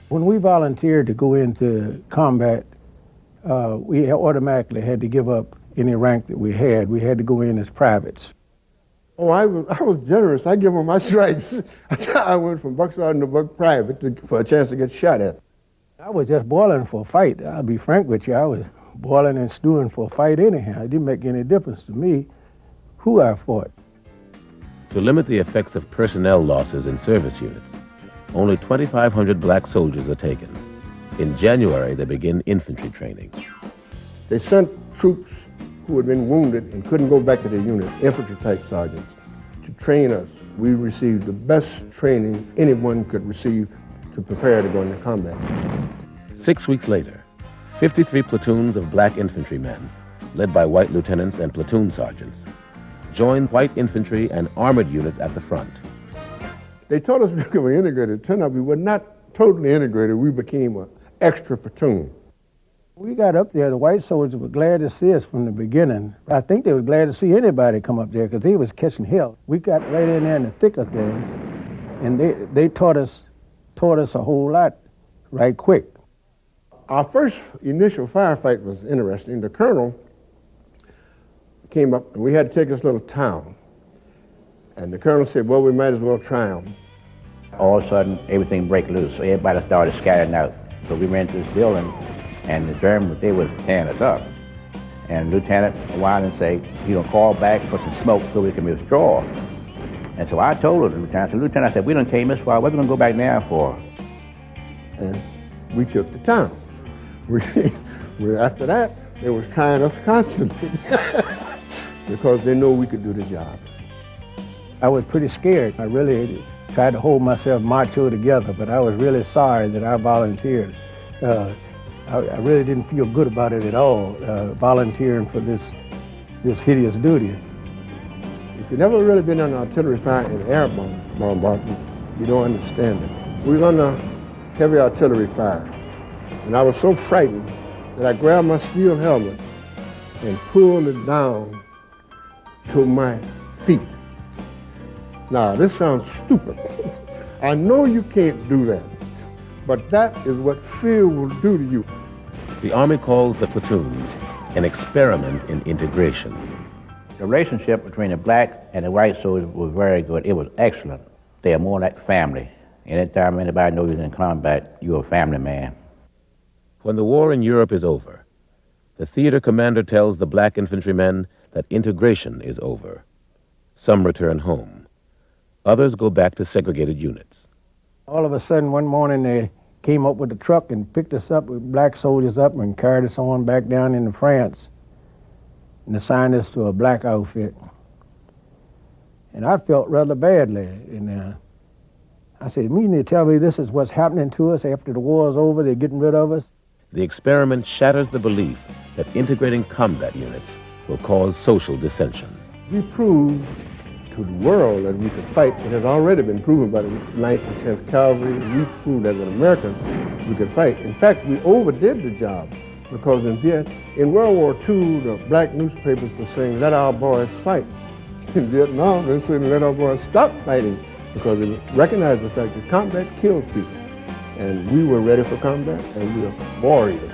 When we volunteered to go into combat, we automatically had to give up any rank that we had. We had to go in as privates. Oh, I was generous. I give them my stripes. I went from buck sergeant to buck private for a chance to get shot at. I was just boiling for a fight. I'll be frank with you. I was boiling and stewing for a fight anyhow. It didn't make any difference to me who I fought. To limit the effects of personnel losses in service units, only 2,500 black soldiers are taken. In January, they begin infantry training. They sent troops who had been wounded and couldn't go back to their unit, infantry-type sergeants, to train us. We received the best training anyone could receive to prepare to go into combat. 6 weeks later, 53 platoons of black infantrymen, led by white lieutenants and platoon sergeants, joined white infantry and armored units at the front. They told us we were integrated. It turned out we were not totally integrated. We became an extra platoon. We got up there, the white soldiers were glad to see us from the beginning. I think they were glad to see anybody come up there because they was catching hell. We got right in there in the thick of things, and they taught us a whole lot right quick. Our first initial firefight was interesting. The colonel came up, and we had to take this little town. And the colonel said, well, we might as well try them. All of a sudden, everything broke loose, so everybody started scattering out. So we ran to this building, and the Germans, they was tearing us up. And Lieutenant Wyland said, call back for some smoke so we can withdraw. And so I told the Lieutenant, I said, we done came this far, what are we gonna go back now for? And we took the town. After that, they was trying us constantly because they knew we could do the job. I was pretty scared. I really tried to hold myself macho together, but I was really sorry that I volunteered. I really didn't feel good about it at all, volunteering for this hideous duty. If you've never really been on artillery fire in air bombardments, you don't understand it. We were under heavy artillery fire, and I was so frightened that I grabbed my steel helmet and pulled it down to my feet. Now, this sounds stupid. I know you can't do that, but that is what fear will do to you. The Army calls the platoons an experiment in integration. The relationship between the blacks and the white soldiers was very good. It was excellent. They are more like family. Anytime anybody knows you're in combat, you're a family man. When the war in Europe is over, the theater commander tells the black infantrymen that integration is over. Some return home. Others go back to segregated units. All of a sudden, one morning, they came up with a truck and picked us up with black soldiers up and carried us on back down into France and assigned us to a black outfit. And I felt rather badly. And I said, you mean to tell me this is what's happening to us after the war is over? They're getting rid of us? The experiment shatters the belief that integrating combat units will cause social dissension. We proved to the world that we could fight. It had already been proven by the 9th and 10th Cavalry. We proved as an American we could fight. In fact, we overdid the job because in World War II, the black newspapers were saying, let our boys fight. In Vietnam, they said, let our boys stop fighting because they recognized the fact that combat kills people. And we were ready for combat, and we were warriors,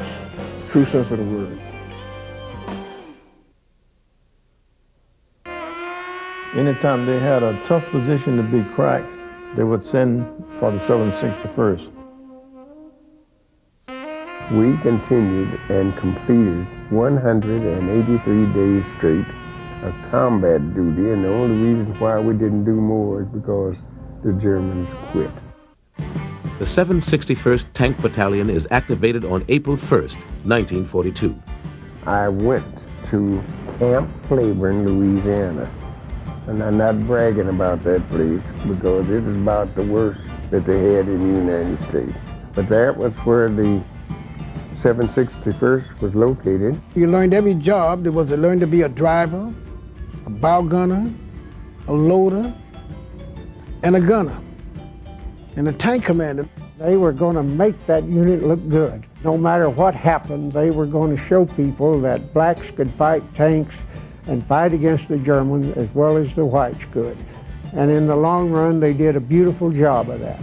true sense of the word. Anytime they had a tough position to be cracked, they would send for the 761st. We continued and completed 183 days straight of combat duty, and the only reason why we didn't do more is because the Germans quit. The 761st Tank Battalion is activated on April 1st, 1942. I went to Camp Claiborne, Louisiana. And I'm not bragging about that place because it is about the worst that they had in the United States. But that was where the 761st was located. You learned every job. There was to learn to be a driver, a bow gunner, a loader, and a gunner, and a tank commander. They were going to make that unit look good. No matter what happened, they were going to show people that blacks could fight tanks and fight against the Germans as well as the whites could. And in the long run, they did a beautiful job of that.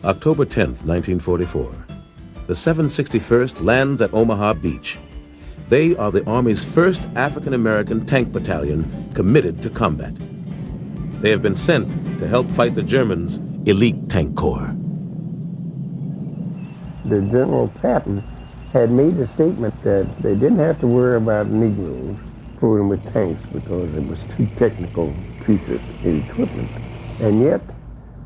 October 10th, 1944. The 761st lands at Omaha Beach. They are the Army's first African-American tank battalion committed to combat. They have been sent to help fight the Germans' elite tank corps. The General Patton had made a statement that they didn't have to worry about Negroes fooling with tanks because it was too technical piece of equipment. And yet,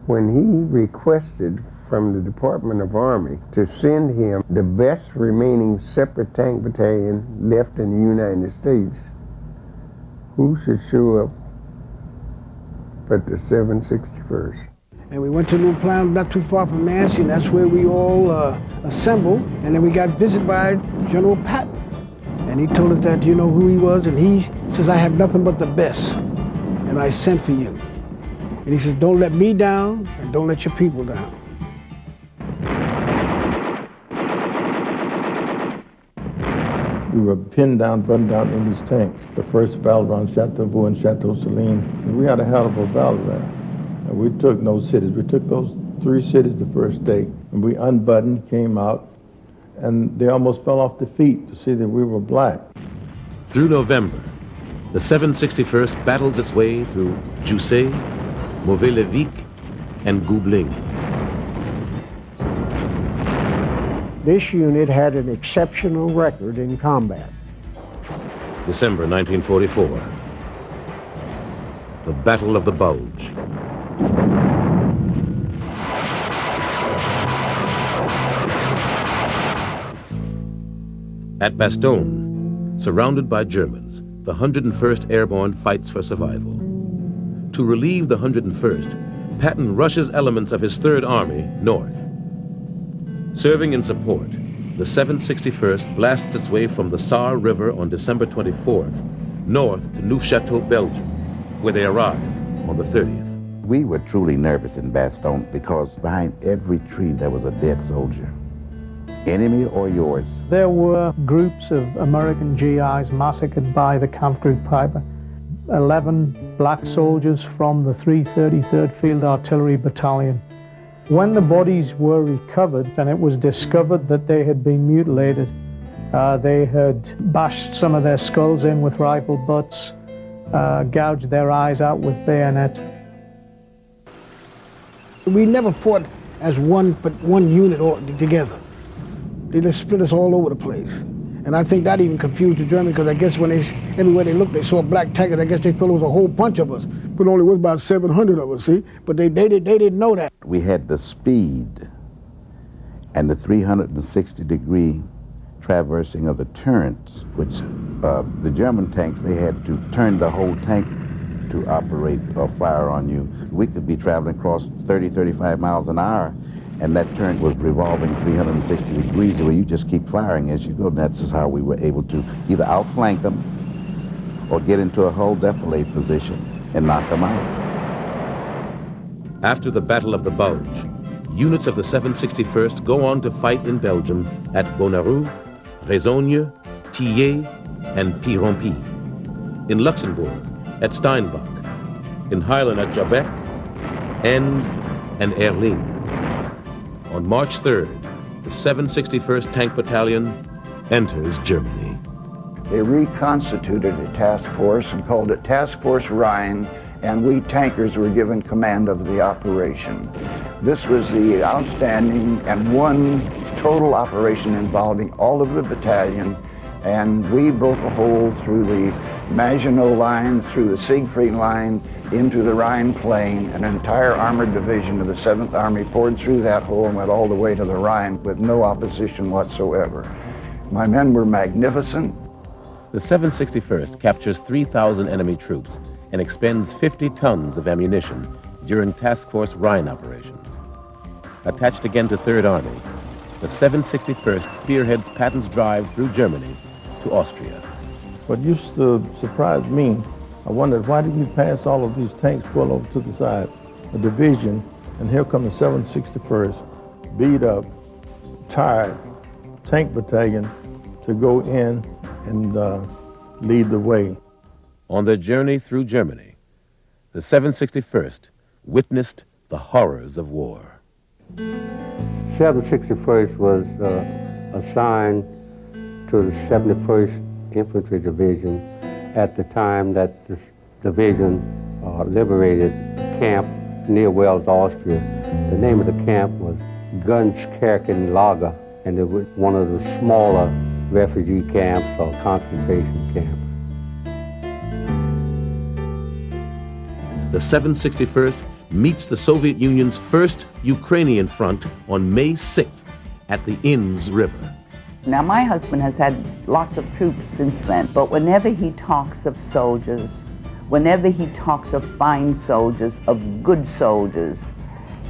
when he requested from the Department of Army to send him the best remaining separate tank battalion left in the United States, who should show up but the 761st? And we went to a little town not too far from Nancy, and that's where we all assembled. And then we got visited by General Patton. And he told us that, you know who he was, and he says, I have nothing but the best, and I sent for you. And he says, don't let me down, and don't let your people down. We were pinned down, buttoned down in these tanks. The first battle around Chateaubourg and Chateau Saline. And we had a hell of a battle there. And we took those cities. We took those 3 cities the first day. And we unbuttoned, came out, and they almost fell off their feet to see that we were black. Through November, the 761st battles its way through Jussey, Mauvais-le-Vic, and Goubling. This unit had an exceptional record in combat. December 1944. The Battle of the Bulge. At Bastogne, surrounded by Germans, the 101st Airborne fights for survival. To relieve the 101st, Patton rushes elements of his 3rd Army north. Serving in support, the 761st blasts its way from the Sarre River on December 24th, north to Neufchâteau, Belgium, where they arrive on the 30th. We were truly nervous in Bastogne because behind every tree there was a dead soldier. Enemy or yours? There were groups of American GIs massacred by the Kampfgruppe. 11 black soldiers from the 333rd Field Artillery Battalion. When the bodies were recovered and it was discovered that they had been mutilated, they had bashed some of their skulls in with rifle butts, gouged their eyes out with bayonets. We never fought as one unit all together. They just split us all over the place. And I think that even confused the Germans, because I guess when everywhere they looked, they saw black tankers. I guess they thought it was a whole bunch of us, but only was about 700 of us, see? But they didn't know that. We had the speed and the 360-degree traversing of the turrets, which the German tanks, they had to turn the whole tank to operate or fire on you. We could be traveling across 30, 35 miles an hour, and that turret was revolving 360 degrees where you just keep firing as you go. And that's just how we were able to either outflank them or get into a hull defilade position and knock them out. After the Battle of the Bulge, units of the 761st go on to fight in Belgium at Bonarou, Raisogne, Tillet, and Pirompi, in Luxembourg at Steinbach, in Highland at Jabek, and Erling. On March 3rd, the 761st Tank Battalion enters Germany. They reconstituted a task force and called it Task Force Rhine, and we tankers were given command of the operation. This was the outstanding and one total operation involving all of the battalion, and we broke a hole through the Maginot Line, through the Siegfried Line, into the Rhine Plain. An entire armored division of the 7th Army poured through that hole and went all the way to the Rhine with no opposition whatsoever. My men were magnificent. The 761st captures 3,000 enemy troops and expends 50 tons of ammunition during Task Force Rhine operations. attached again to Third Army, the 761st spearheads Patton's drive through Germany to Austria. What used to surprise me, I wondered, why didn't you pass all of these tanks full over to the side? A division, and here come the 761st, beat up, tired, Tank Battalion to go in and lead the way. On their journey through Germany, the 761st witnessed the horrors of war. 761st was assigned to the 71st Infantry Division at the time that this division liberated a camp near Wels, Austria. The name of the camp was Gunskirchenlager, and it was one of the smaller refugee camps or concentration camps. The 761st meets the Soviet Union's first Ukrainian front on May 6th at the Inns River. Now, my husband has had lots of troops since then, but whenever he talks of soldiers, whenever he talks of fine soldiers, of good soldiers,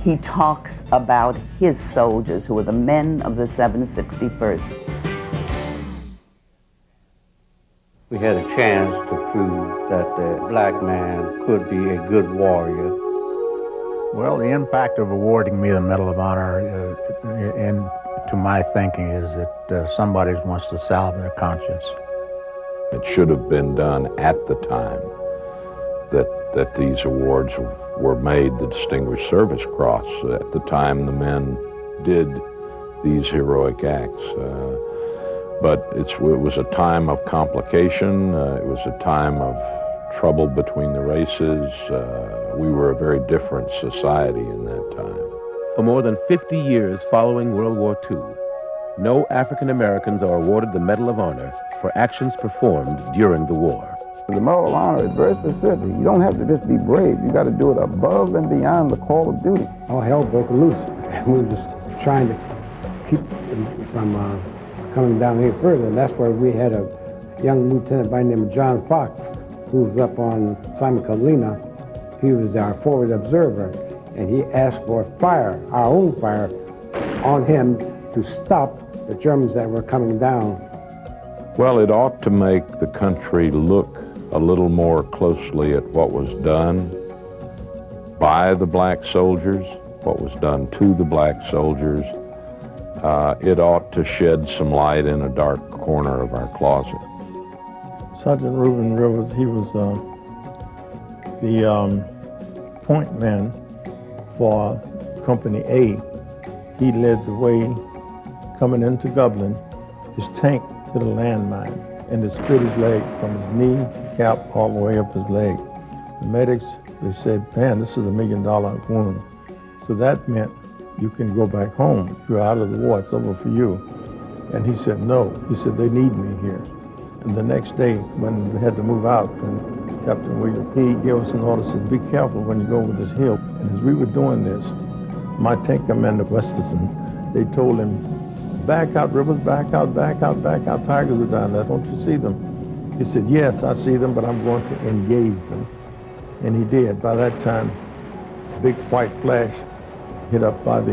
he talks about his soldiers, who are the men of the 761st. We had a chance to prove that the black man could be a good warrior. Well, the impact of awarding me the Medal of Honor, to my thinking, is that somebody wants to salve their conscience. It should have been done at the time that these awards were made, the Distinguished Service Cross, at the time the men did these heroic acts. But it was a time of complication. It was a time of trouble between the races. We were a very different society in that time. For more than 50 years following World War II, no African Americans are awarded the Medal of Honor for actions performed during the war. The Medal of Honor is very specific. You don't have to just be brave. You got to do it above and beyond the call of duty. All hell broke loose, and we were just trying to keep them from coming down any further. And that's where we had a young lieutenant by the name of John Fox, who was up on Simon Colina. He was our forward observer, and he asked for fire, our own fire, on him to stop the Germans that were coming down. Well, it ought to make the country look a little more closely at what was done by the black soldiers, what was done to the black soldiers. It ought to shed some light in a dark corner of our closet. Sergeant Reuben Rivers, he was the point man for Company A. He led the way coming into Dublin. His tank hit a landmine and it split his leg from his knee cap all the way up his leg. The medics, they said, man, this is $1 million wound. So that meant you can go back home. You're out of the war, it's over for you. And he said, no. He said, they need me here. And the next day, when we had to move out, and Captain William, he gave us an order, said, be careful when you go over this hill. And as we were doing this, my tank commander, Westerson, they told him, back out, Rivers, back out, back out, back out. Tigers are down there, don't you see them? He said, yes, I see them, but I'm going to engage them. And he did. By that time, big white flash hit up by the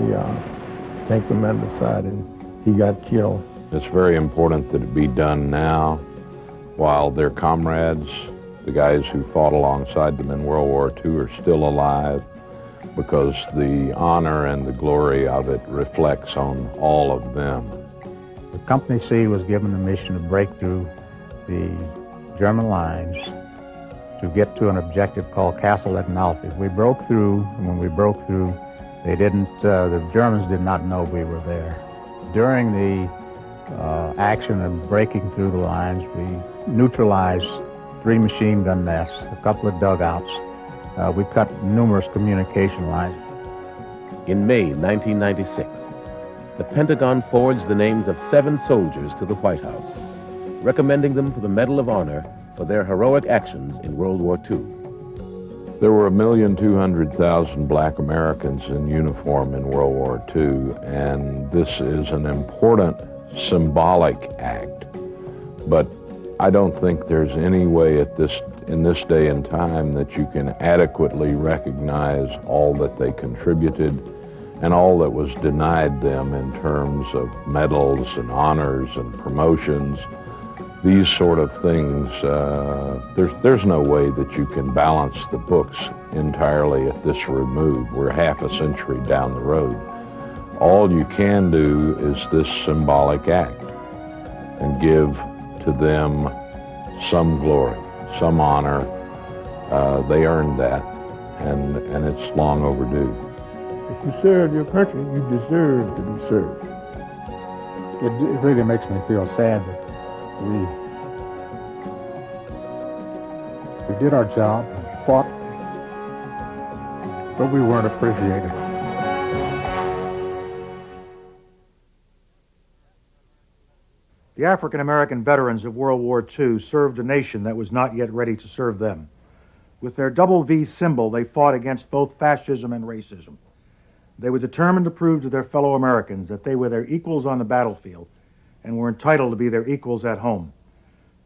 tank commander's side, and he got killed. It's very important that it be done now, while their comrades, the guys who fought alongside them in World War II, are still alive, because the honor and the glory of it reflects on all of them. The Company C was given the mission to break through the German lines to get to an objective called Castle Ettenalfi. We broke through, and when we broke through, they didn't, the Germans did not know we were there. During the action of breaking through the lines, we neutralized 3 machine gun nests, a couple of dugouts. We cut numerous communication lines. In May 1996, the Pentagon forwards the names of 7 soldiers to the White House, recommending them for the Medal of Honor for their heroic actions in World War II. There were 1,200,000 black Americans in uniform in World War II, and this is an important symbolic act. But I don't think there's any way in this day and time that you can adequately recognize all that they contributed and all that was denied them in terms of medals and honors and promotions, these sort of things, there's no way that you can balance the books entirely at this remove. We're half a century down the road. All you can do is this symbolic act and give to them some glory, some honor. They earned that, and it's long overdue. If you serve your country, you deserve to be served. It really makes me feel sad that we did our job, and fought, but we weren't appreciated. The African American veterans of World War II served a nation that was not yet ready to serve them. With their double V symbol, they fought against both fascism and racism. They were determined to prove to their fellow Americans that they were their equals on the battlefield and were entitled to be their equals at home.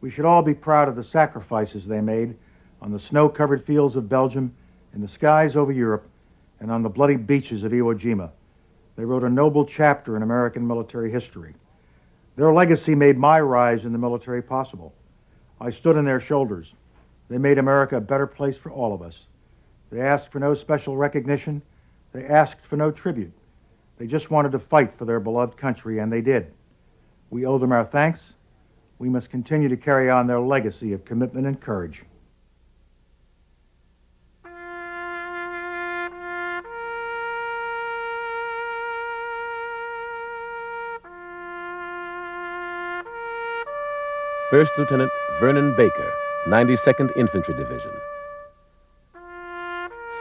We should all be proud of the sacrifices they made on the snow-covered fields of Belgium, in the skies over Europe, and on the bloody beaches of Iwo Jima. They wrote a noble chapter in American military history. Their legacy made my rise in the military possible. I stood on their shoulders. They made America a better place for all of us. They asked for no special recognition. They asked for no tribute. They just wanted to fight for their beloved country, and they did. We owe them our thanks. We must continue to carry on their legacy of commitment and courage. First Lieutenant Vernon Baker, 92nd Infantry Division.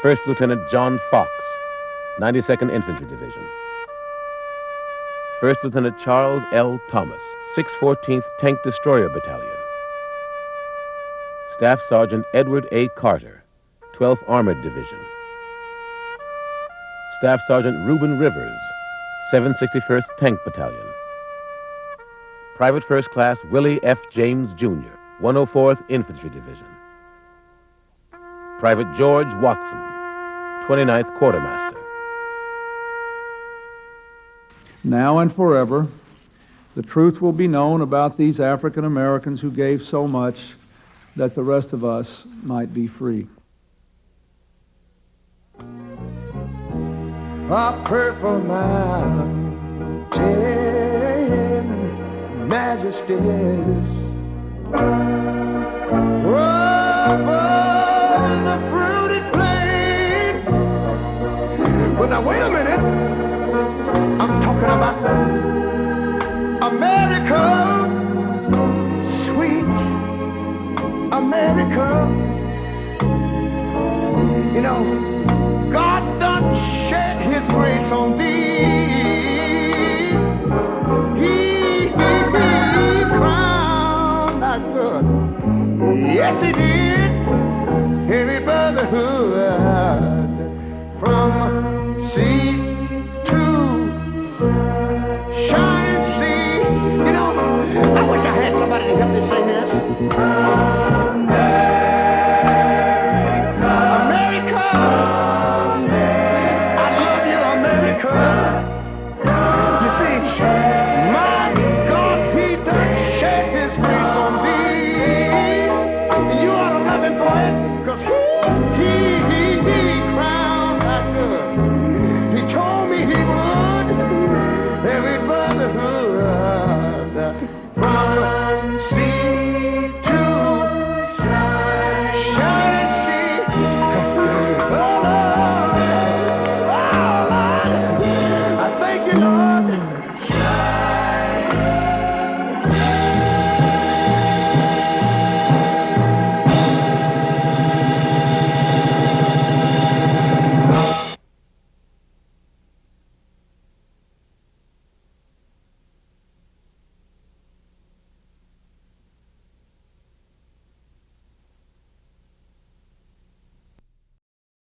First Lieutenant John Fox, 92nd Infantry Division. First Lieutenant Charles L. Thomas, 614th Tank Destroyer Battalion. Staff Sergeant Edward A. Carter, 12th Armored Division. Staff Sergeant Reuben Rivers, 761st Tank Battalion. Private First Class Willie F. James, Jr., 104th Infantry Division. Private George Watson, 29th Quartermaster. Now and forever, the truth will be known about these African Americans who gave so much that the rest of us might be free. A purple mountain majesties over the fruited plain. But now wait a minute, I'm talking about America, sweet America. You know, God done shed his grace on thee. He gave me a crown not good. Yes, he did. Heavy brotherhood from sea to shining sea. You know, I wish I had somebody to help me sing this.